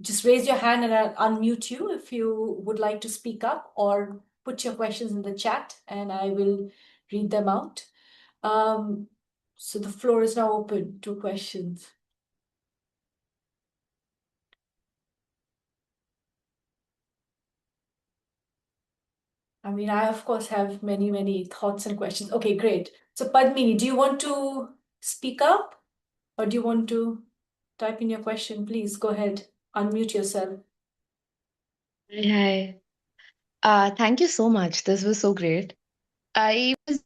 just raise your hand and I'll unmute you if you would like to speak up, or put your questions in the chat and I will read them out. So the floor is now open to questions. I mean, I of course have many, many thoughts and questions. Okay, great. So Padmini, do you want to speak up or do you want to type in your question? Please go ahead, unmute yourself. Hi. Thank you so much. This was so great. I was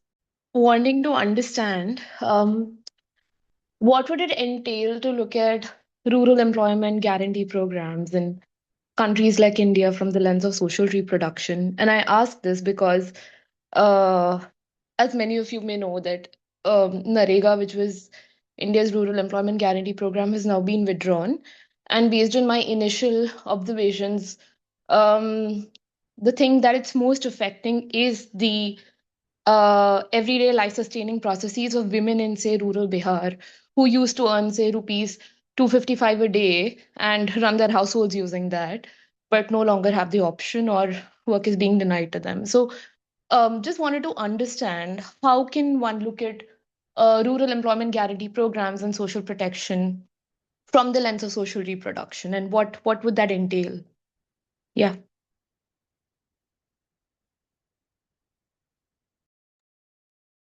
wanting to understand what would it entail to look at rural employment guarantee programs in countries like India from the lens of social reproduction. And I ask this because, as many of you may know, that NREGA, which was India's rural employment guarantee program, has now been withdrawn. And based on my initial observations, um, the thing that it's most affecting is the everyday life sustaining processes of women in, say, rural Bihar, who used to earn, say, rupees 255 a day and run their households using that, but no longer have the option, or work is being denied to them. So just wanted to understand, how can one look at rural employment guarantee programs and social protection from the lens of social reproduction, and what would that entail? Yeah.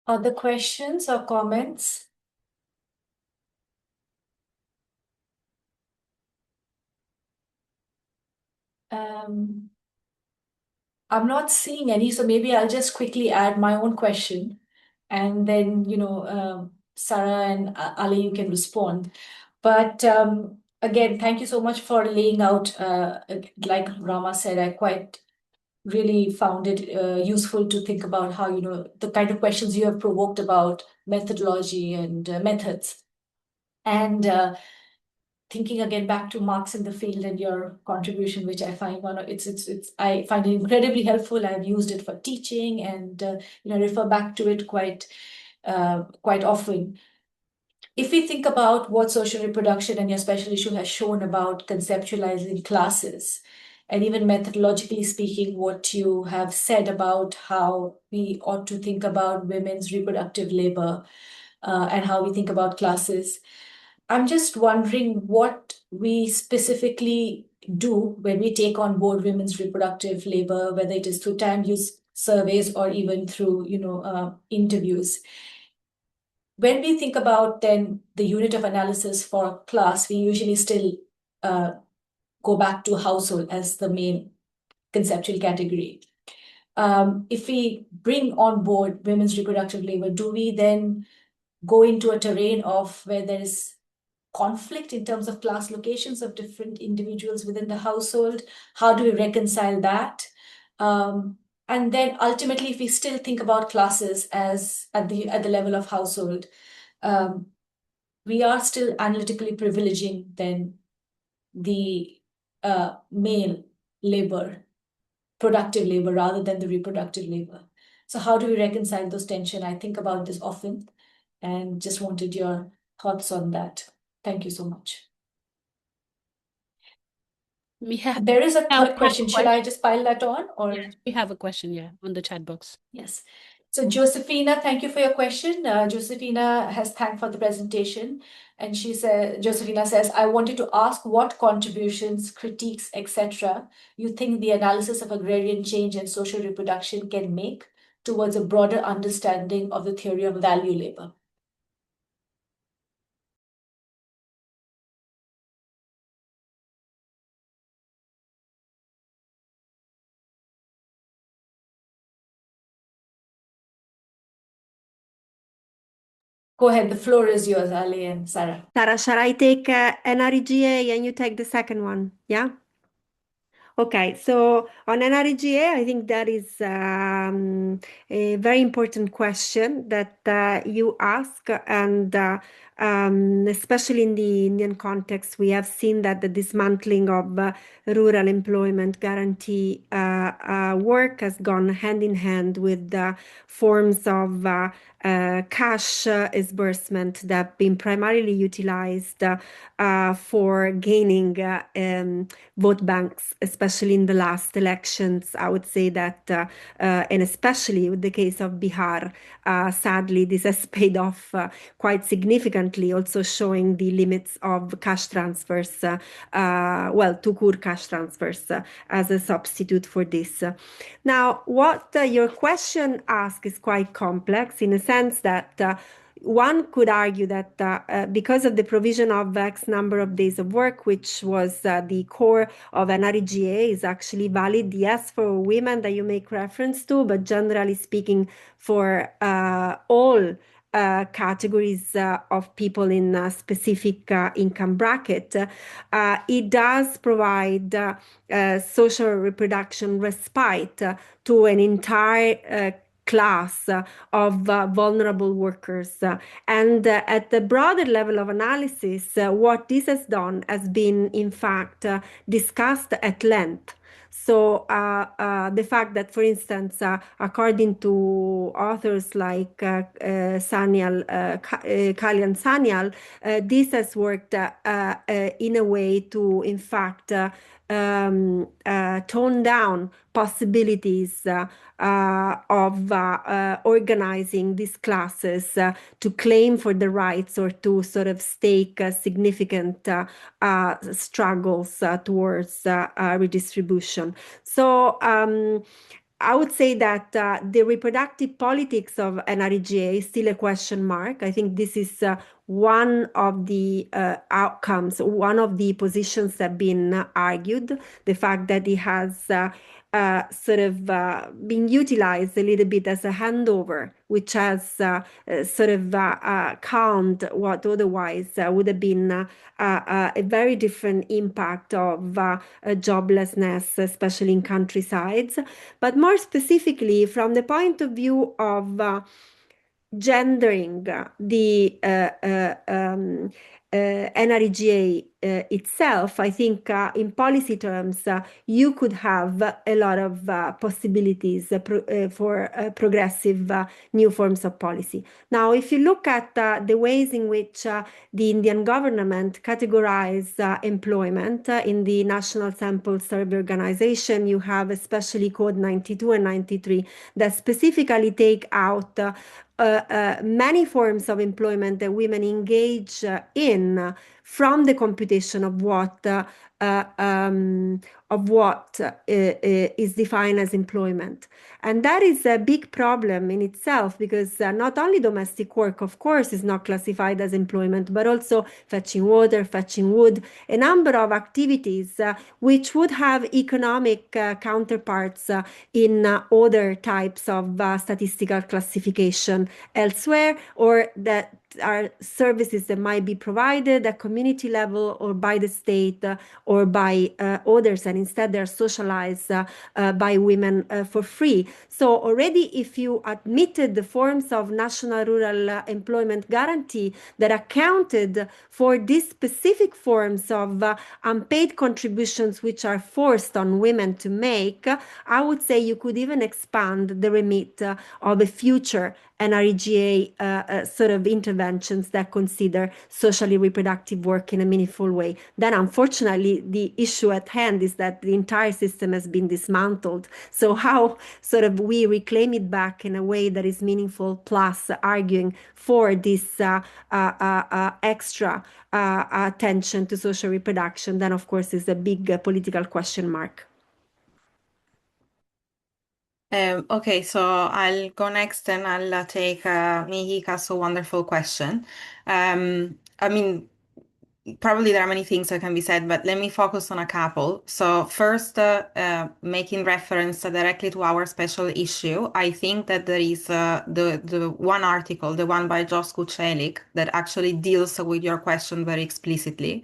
Other questions or comments? I'm not seeing any, so maybe I'll just quickly add my own question, and then Sarah and Ali, you can respond. But again, thank you so much for laying out. Like Rama said, I quite really found it useful to think about how the kind of questions you have provoked about methodology and methods, and thinking again back to Marks in the Field and your contribution, which I find I find it incredibly helpful. I've used it for teaching and refer back to it quite often. If we think about what social reproduction and your special issue has shown about conceptualizing classes, and even methodologically speaking, what you have said about how we ought to think about women's reproductive labor and how we think about classes, I'm just wondering what we specifically do when we take on board women's reproductive labor, whether it is through time use surveys or even through interviews. When we think about then the unit of analysis for class, we usually still go back to household as the main conceptual category. If we bring on board women's reproductive labor, do we then go into a terrain of where there is conflict in terms of class locations of different individuals within the household? How do we reconcile that? And then ultimately, if we still think about classes as at the level of household, we are still analytically privileging then the male labor, productive labor, rather than the reproductive labor. So how do we reconcile those tension? I think about this often and just wanted your thoughts on that. Thank you so much. There is a third question. Shall I just pile that on? Or yes, we have a question, on the chat box. Yes. So Josephina, thank you for your question. Josephina has thanked for the presentation. And Josephina says, I wanted to ask what contributions, critiques, etc., you think the analysis of agrarian change and social reproduction can make towards a broader understanding of the theory of value labor. Go ahead, the floor is yours, Ali and Sarah. Sarah, shall I take NREGA and you take the second one? Yeah? Okay, so on NREGA, I think that is a very important question that you ask, and especially in the Indian context, we have seen that the dismantling of rural employment guarantee work has gone hand in hand with the forms of cash disbursement that have been primarily utilized for gaining vote banks, especially in the last elections. I would say that, and especially with the case of Bihar, sadly, this has paid off quite significantly, also showing the limits of cash transfers, tout-court cash transfers as a substitute for this. Now, what your question asks is quite complex in a sense that one could argue that because of the provision of X number of days of work, which was the core of NREGA, is actually valid, yes, for women that you make reference to, but generally speaking for all categories of people in a specific income bracket. It does provide social reproduction respite to an entire class of vulnerable workers. And at the broader level of analysis, what this has done has been, in fact, discussed at length. So the fact that, for instance, according to authors like Kalyan Sanyal, this has worked in a way to, in fact, tone down possibilities of organizing these classes to claim for the rights or to sort of stake significant struggles towards redistribution. So I would say that the reproductive politics of NREGA is still a question mark. I think this is one of the outcomes, one of the positions that have been argued, the fact that it has being utilized a little bit as a handover, which has calmed what otherwise would have been a very different impact of joblessness, especially in countrysides. But more specifically, from the point of view of gendering the NREGA itself, I think in policy terms, you could have a lot of possibilities for progressive new forms of policy. Now, if you look at the ways in which the Indian government categorize employment in the National Sample Survey Organization, you have especially Code 92 and 93 that specifically take out many forms of employment that women engage in from the computation of what is defined as employment. And that is a big problem in itself, because not only domestic work, of course, is not classified as employment, but also fetching water, fetching wood, a number of activities which would have economic counterparts in other types of statistical classification elsewhere, or that are services that might be provided at community level or by the state or by others, and instead they're socialized by women for free. So already, if you admitted the forms of national rural employment guarantee that accounted for these specific forms of unpaid contributions which are forced on women to make, I would say you could even expand the remit of a future NREGA sort of interventions that consider socially reproductive work in a meaningful way. Then unfortunately, the issue at hand is that the entire system has been dismantled. So how sort of we reclaim it back in a way that is meaningful, plus arguing for this extra attention to social reproduction, then of course is a big political question mark. Okay, so I'll go next and I'll take Mihika's wonderful question. I mean, probably there are many things that can be said, but let me focus on a couple. So first, making reference directly to our special issue, I think that there is the one article, the one by Jos Kucelik, that actually deals with your question very explicitly.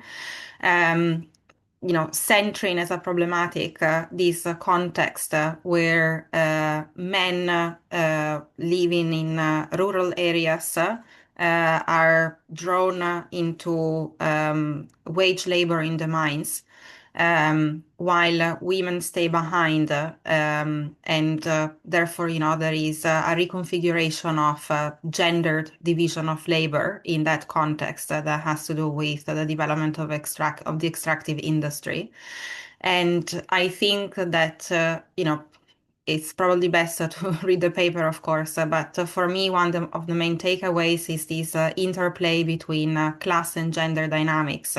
Centering as a problematic this context where men living in rural areas are drawn into wage labor in the mines, while women stay behind, and therefore, there is a reconfiguration of gendered division of labor in that context that has to do with the development of the extractive industry. And I think that, it's probably best to read the paper, of course, but for me, one of the main takeaways is this interplay between class and gender dynamics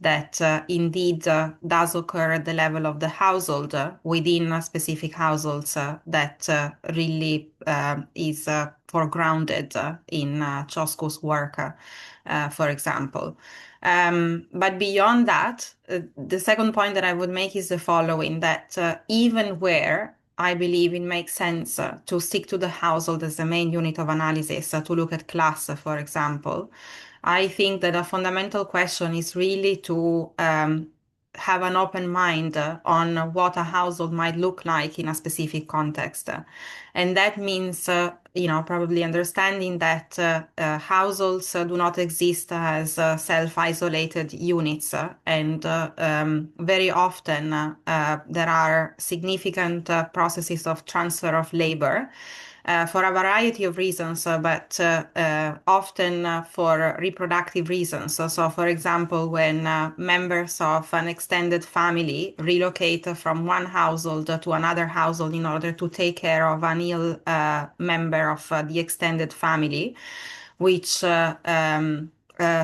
that indeed does occur at the level of the household, within specific households, that really is foregrounded in Chosku's work, for example. But beyond that, the second point that I would make is the following, that even where I believe it makes sense to stick to the household as the main unit of analysis, to look at class, for example, I think that a fundamental question is really to have an open mind on what a household might look like in a specific context. And that means, probably understanding that households do not exist as self-isolated units. And very often there are significant processes of transfer of labor. For a variety of reasons, but often for reproductive reasons. So, for example, when members of an extended family relocate from one household to another household in order to take care of an ill member of the extended family, which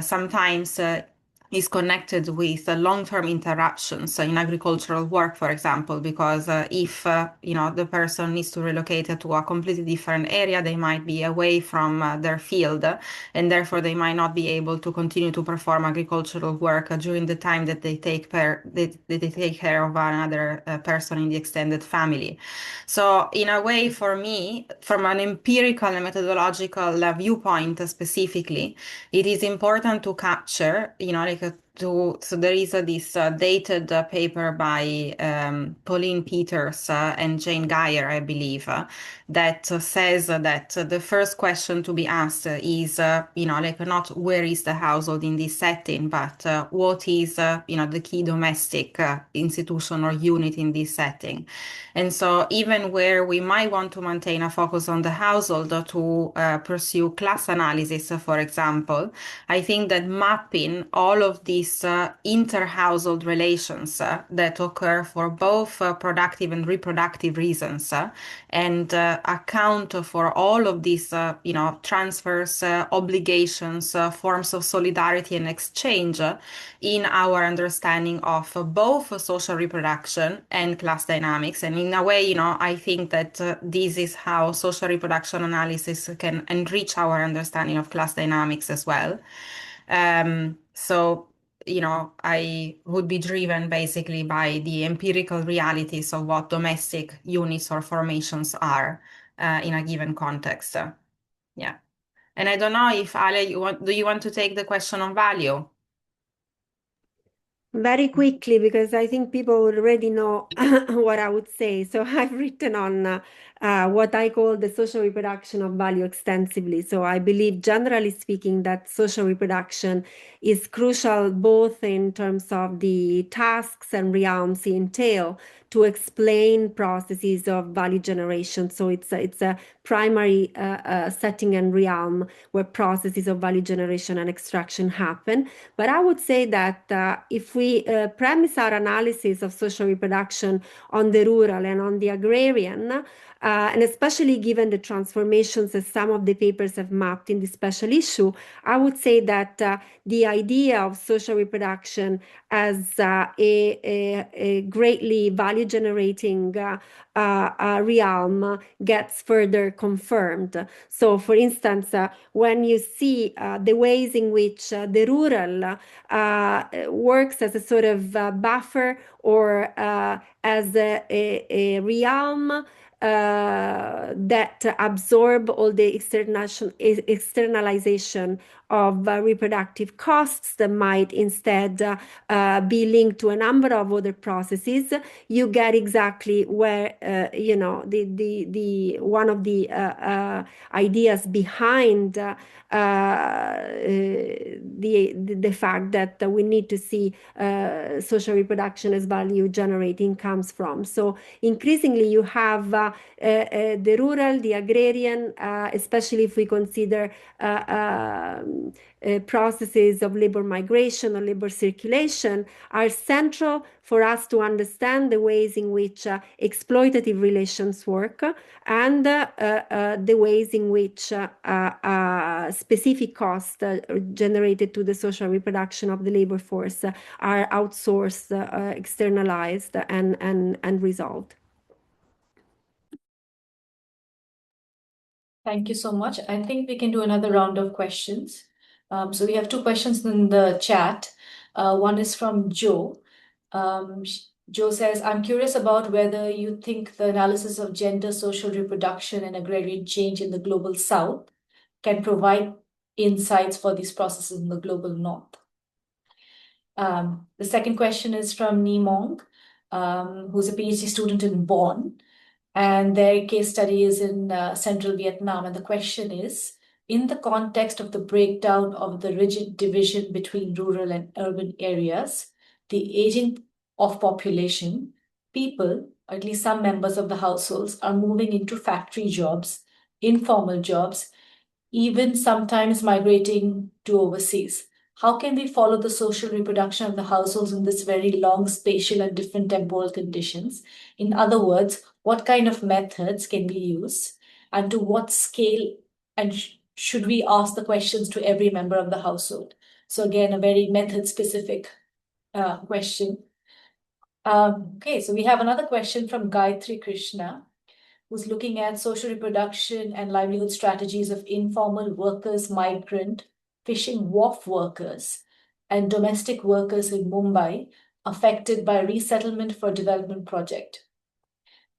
sometimes is connected with long-term interruptions in agricultural work, for example, because if the person needs to relocate to a completely different area, they might be away from their field, and therefore they might not be able to continue to perform agricultural work during the time that they take care of another person in the extended family. So in a way, for me, from an empirical and methodological viewpoint specifically, it is important to capture, so there is this dated paper by Pauline Peters and Jane Geyer, I believe, that says that the first question to be asked is, not where is the household in this setting, but what is, the key domestic institution or unit in this setting. And so even where we might want to maintain a focus on the household to pursue class analysis, for example, I think that mapping all of these inter-household relations that occur for both productive and reproductive reasons and account for all of these, transfers, obligations, forms of solidarity and exchange in our understanding of both social reproduction and class dynamics. And in a way, I think that this is how social reproduction analysis can enrich our understanding of class dynamics as well. So, I would be driven basically by the empirical realities of what domestic units or formations are in a given context. Yeah. And I don't know if Ale, do you want to take the question on value? Very quickly, because I think people already know what I would say. So I've written on what I call the social reproduction of value extensively. So I believe, generally speaking, that social reproduction is crucial both in terms of the tasks and realms it entail to explain processes of value generation. So it's a primary setting and realm where processes of value generation and extraction happen. But I would say that if we premise our analysis of social reproduction on the rural and on the agrarian, and especially given the transformations that some of the papers have mapped in the special issue, I would say that the idea of social reproduction as a greatly value generating realm gets further confirmed. So, for instance, when you see the ways in which the rural works as a sort of buffer or as a realm that absorb all the externalization of reproductive costs that might instead be linked to a number of other processes, you get exactly where the one of the ideas behind the fact that we need to see social reproduction as value generating comes from. So increasingly you have the rural, the agrarian, especially if we consider processes of labor migration or labor circulation, are central for us to understand the ways in which exploitative relations work and the ways in which specific costs generated to the social reproduction of the labor force are outsourced, externalized, and resolved. Thank you so much. I think we can do another round of questions. So we have two questions in the chat. One is from Joe. Joe says, I'm curious about whether you think the analysis of gender, social reproduction, and agrarian change in the global south can provide insights for these processes in the global north. The second question is from Nimong, who's a PhD student in Bonn, and their case study is in central Vietnam. And the question is, in the context of the breakdown of the rigid division between rural and urban areas, the aging of population, people, or at least some members of the households, are moving into factory jobs, informal jobs, even sometimes migrating to overseas. How can we follow the social reproduction of the households in this very long spatial and different temporal conditions? In other words, what kind of methods can we use, and to what scale, and should we ask the questions to every member of the household? So again, a very method-specific question. Okay, so we have another question from Gayatri Krishna, who's looking at social reproduction and livelihood strategies of informal workers, migrant, fishing wharf workers, and domestic workers in Mumbai affected by resettlement for development project.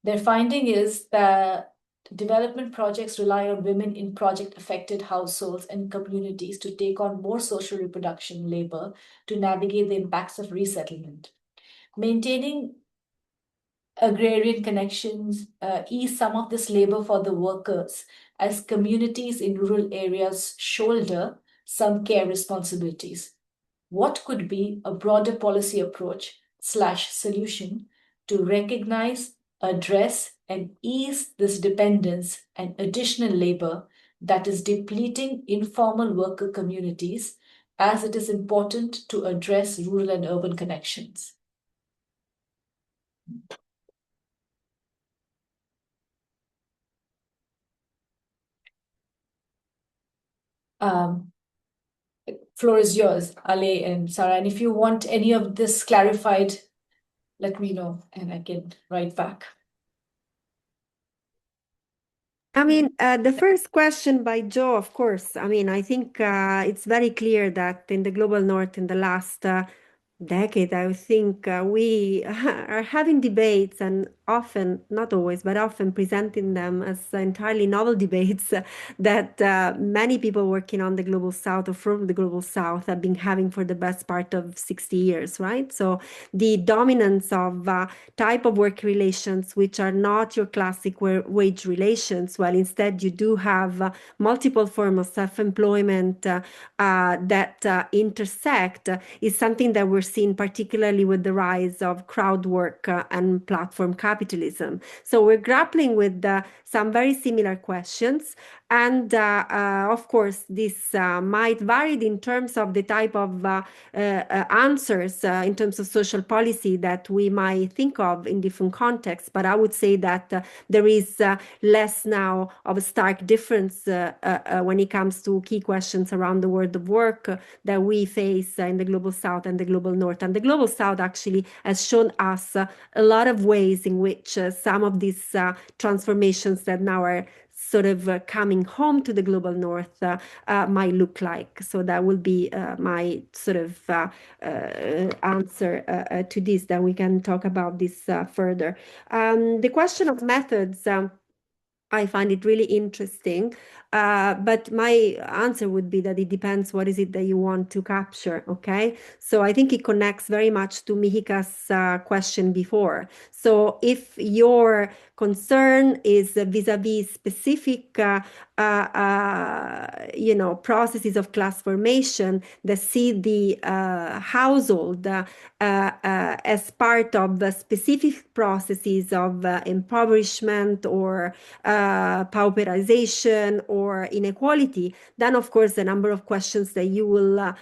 Their finding is that development projects rely on women in project-affected households and communities to take on more social reproduction labor to navigate the impacts of resettlement. Maintaining agrarian connections ease some of this labor for the workers as communities in rural areas shoulder some care responsibilities. What could be a broader policy approach / solution to recognize, address, and ease this dependence and additional labor that is depleting informal worker communities, as it is important to address rural and urban connections? Floor is yours, Ale and Sarah. And if you want any of this clarified, let me know and I can write back. I mean, the first question by Joe, of course. I mean, I think it's very clear that in the global north in the last decade, I think we are having debates, and often, not always, but often presenting them as entirely novel debates that many people working on the global south or from the global south have been having for the best part of 60 years, right? So the dominance of type of work relations, which are not your classic wage relations, while instead you do have multiple forms of self-employment that intersect, is something that we're seeing particularly with the rise of crowd work and platform capitalism. So we're grappling with some very similar questions. And of course, this might vary in terms of the type of answers in terms of social policy that we might think of in different contexts. But I would say that there is less now of a stark difference when it comes to key questions around the world of work that we face in the global south and the global north. And the global south actually has shown us a lot of ways in which some of these transformations that now are sort of coming home to the global north might look like. So that will be my sort of answer to this. Then we can talk about this further. The question of methods, I find it really interesting, but my answer would be that it depends what is it that you want to capture, okay? So I think it connects very much to Mihika's question before. So if your concern is vis-a-vis specific processes of class formation that see the household as part of specific processes of impoverishment or pauperization or inequality, then of course the number of questions that you will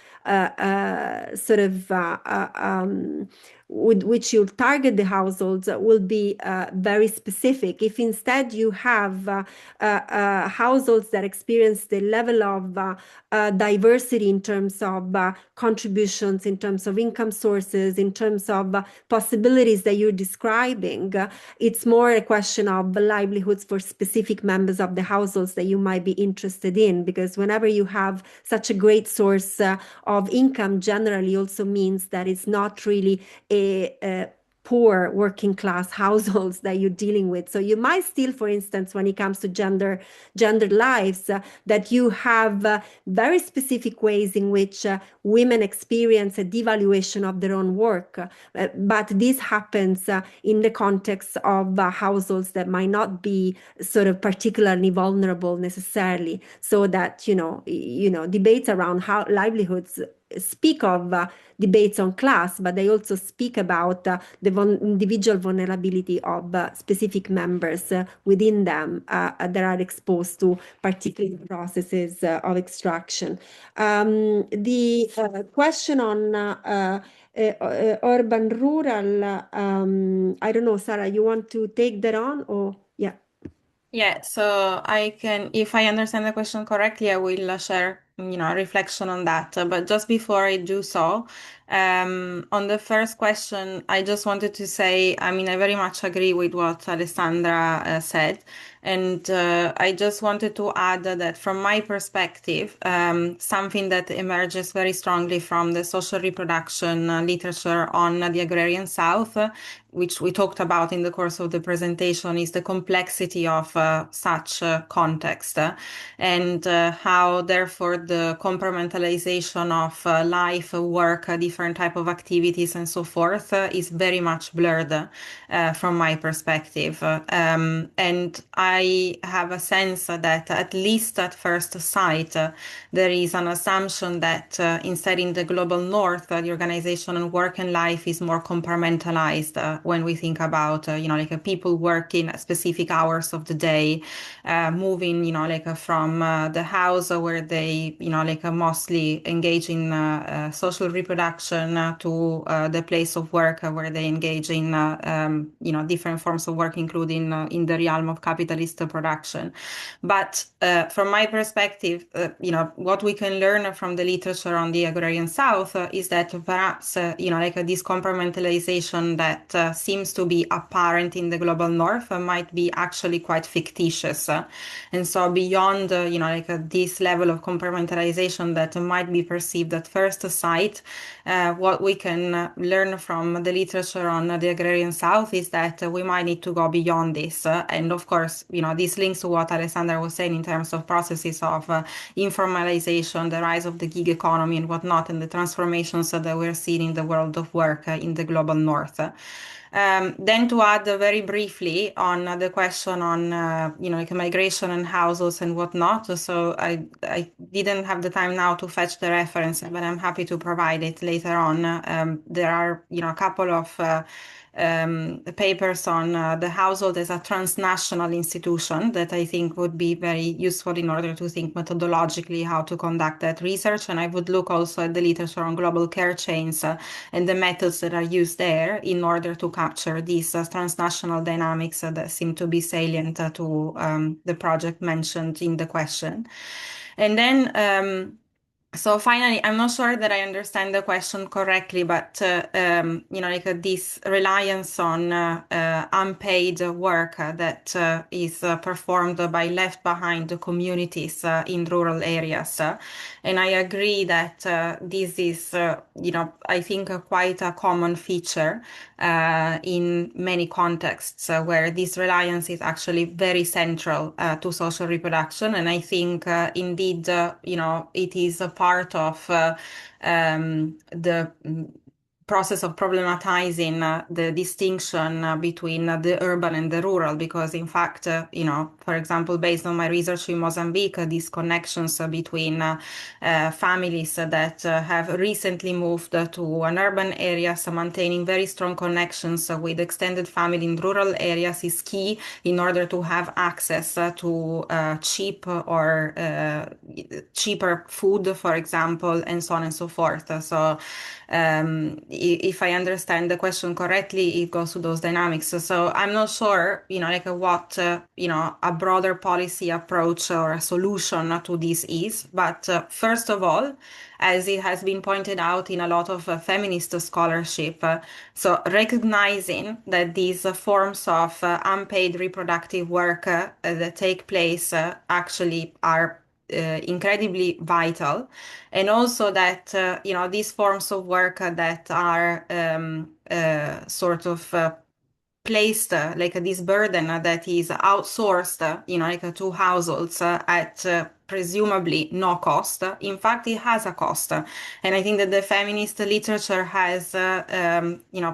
with which you target the households will be very specific. If instead you have households that experience the level of diversity in terms of contributions, in terms of income sources, in terms of possibilities that you're describing, it's more a question of livelihoods for specific members of the households that you might be interested in, because whenever you have such a great source of income, generally also means that it's not really a poor working class households that you're dealing with. So you might still, for instance, when it comes to gender lives, that you have very specific ways in which women experience a devaluation of their own work. But this happens in the context of households that might not be sort of particularly vulnerable necessarily. So that, debates around how livelihoods speak of debates on class, but they also speak about the individual vulnerability of specific members within them that are exposed to particular processes of extraction. The question on urban rural, I don't know, Sarah, you want to take that on, or yeah? Yeah, so I can, if I understand the question correctly, I will share, a reflection on that. But just before I do so, on the first question, I just wanted to say, I very much agree with what Alessandra said. And I just wanted to add that from my perspective, something that emerges very strongly from the social reproduction literature on the agrarian South, which we talked about in the course of the presentation, is the complexity of such context and how therefore the compartmentalization of life, work, different type of activities and so forth is very much blurred from my perspective. And I have a sense that at least at first sight, there is an assumption that instead in the global north, the organization and work and life is more compartmentalized when we think about, people working at specific hours of the day, moving, from the house where they, mostly engage in social reproduction to the place of work where they engage in, different forms of work, including in the realm of capitalist production. But from my perspective, what we can learn from the literature on the agrarian South is that perhaps, this compartmentalization that seems to be apparent in the global North might be actually quite fictitious. And so beyond, this level of compartmentalization, pointalization that might be perceived at first sight. What we can learn from the literature on the agrarian South is that we might need to go beyond this. And of course, this links to what Alessandra was saying in terms of processes of informalization, the rise of the gig economy and whatnot, and the transformations that we're seeing in the world of work in the global North. Then to add very briefly on the question on like migration and households and whatnot. So I didn't have the time now to fetch the reference, but I'm happy to provide it later on. There are a couple of papers on the household as a transnational institution that I think would be very useful in order to think methodologically how to conduct that research. And I would look also at the literature on global care chains and the methods that are used there in order to capture these transnational dynamics that seem to be salient to the project mentioned in the question. And then so finally, I'm not sure that I understand the question correctly, but like this reliance on unpaid work that is performed by left behind communities in rural areas. And I agree that this is, I think quite a common feature in many contexts where this reliance is actually very central to social reproduction. And I think indeed, it is a part of the process of problematizing the distinction between the urban and the rural, because in fact, for example, based on my research in Mozambique, these connections between families that have recently moved to an urban area, so maintaining very strong connections with extended family in rural areas is key in order to have access to cheap or cheaper food, for example, and so on and so forth. So if I understand the question correctly, it goes to those dynamics. So I'm not sure, like what, a broader policy approach or a solution to this is. But first of all, as it has been pointed out in a lot of feminist scholarship, so recognizing that these forms of unpaid reproductive work that take place actually are incredibly vital, and also that these forms of work that are sort of placed like this burden that is outsourced like to households at presumably no cost. In fact, it has a cost, and I think that the feminist literature has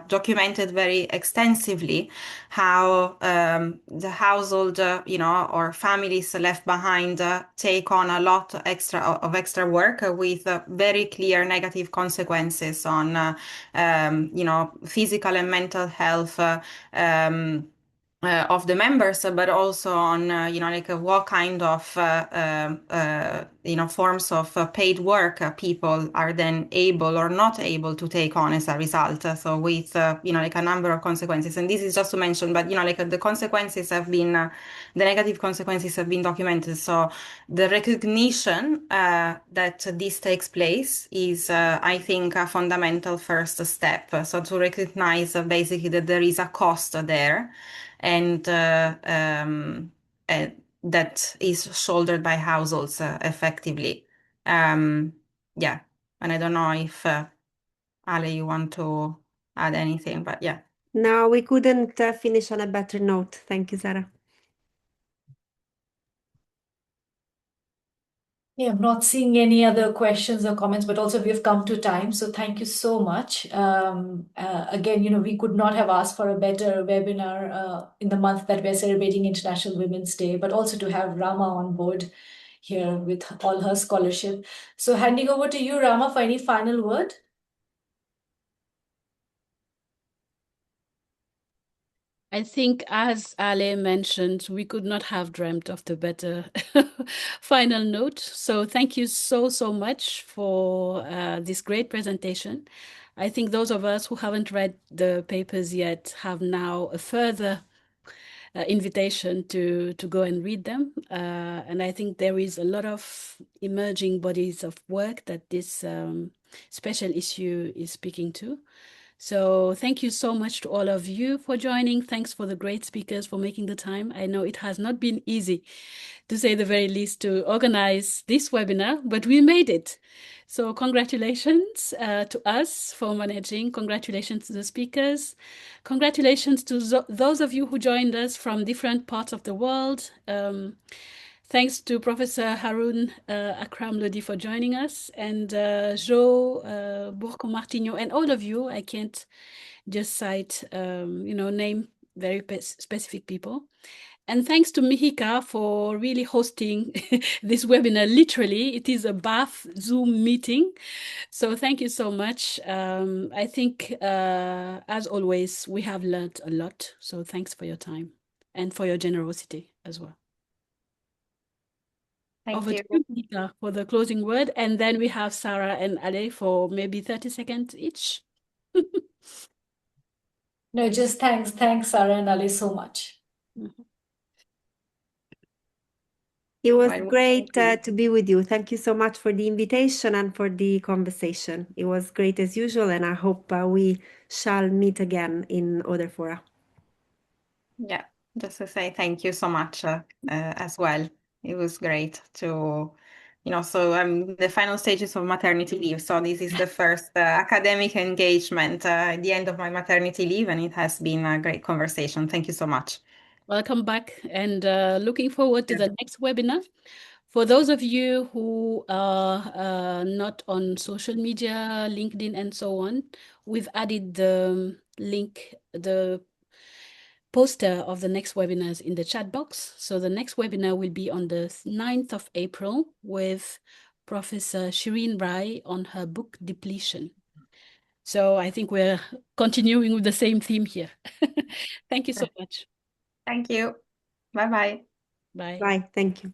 documented very extensively how the household or families left behind take on a lot of extra work with very clear negative consequences on physical and mental health of the members, but also on like what kind of forms of paid work people are then able or not able to take on as a result. So with like a number of consequences, and this is just to mention, but like the consequences have been the negative consequences have been documented. So the recognition that this takes place is I think a fundamental first step. So to recognize basically that there is a cost there, and that is shouldered by households effectively. Yeah, and I don't know if Ale, you want to add anything, but yeah. No, we couldn't finish on a better note. Thank you, Sara. Yeah, I'm not seeing any other questions or comments, but also we've come to time. So thank you so much. Again, we could not have asked for a better webinar in the month that we're celebrating International Women's Day, but also to have Rama on board here with all her scholarship. So handing over to you, Rama, for any final word. I think, as Ale mentioned, we could not have dreamt of the better final note. So thank you so much for this great presentation. I think those of us who haven't read the papers yet have now a further invitation to go and read them. And I think there is a lot of emerging bodies of work that this special issue is speaking to. So thank you so much to all of you for joining. Thanks for the great speakers for making the time. I know it has not been easy, to say the very least, to organize this webinar, but we made it. So congratulations to us for managing. Congratulations to the speakers. Congratulations to those of you who joined us from different parts of the world. Thanks to Professor Haroun Akram Lodi for joining us, and Jo Bourco-Martignon, and all of you. I can't just cite, name very specific people. And thanks to Mihika for really hosting this webinar. Literally, it is a BAF Zoom meeting. So thank you so much. I think, as always, we have learned a lot. So thanks for your time and for your generosity as well. Thank Over you. to you, Mihika, for the closing word. And then we have Sarah and Ale for maybe 30 seconds each. No, just thanks, Sarah and Ali, so much. It was Well, great thank to be with you. Thank you so much for the invitation and for the conversation. It was great as usual, and I hope we shall meet again in other fora. Yeah, just to say thank you so much as well. It was great to, so I'm the final stages of maternity leave. So this is the first academic engagement at the end of my maternity leave, and it has been a great conversation. Thank you so much. Welcome back, and looking forward to the next webinar. For those of you who are not on social media, LinkedIn, and so on, we've added the link, the poster of the next webinars in the chat box. So the next webinar will be on the 9th of April with Professor Shireen Rai on her book Depletion. So I think we're continuing with the same theme here. Thank you so much. Thank you. Bye-bye. Bye. Bye. Thank you.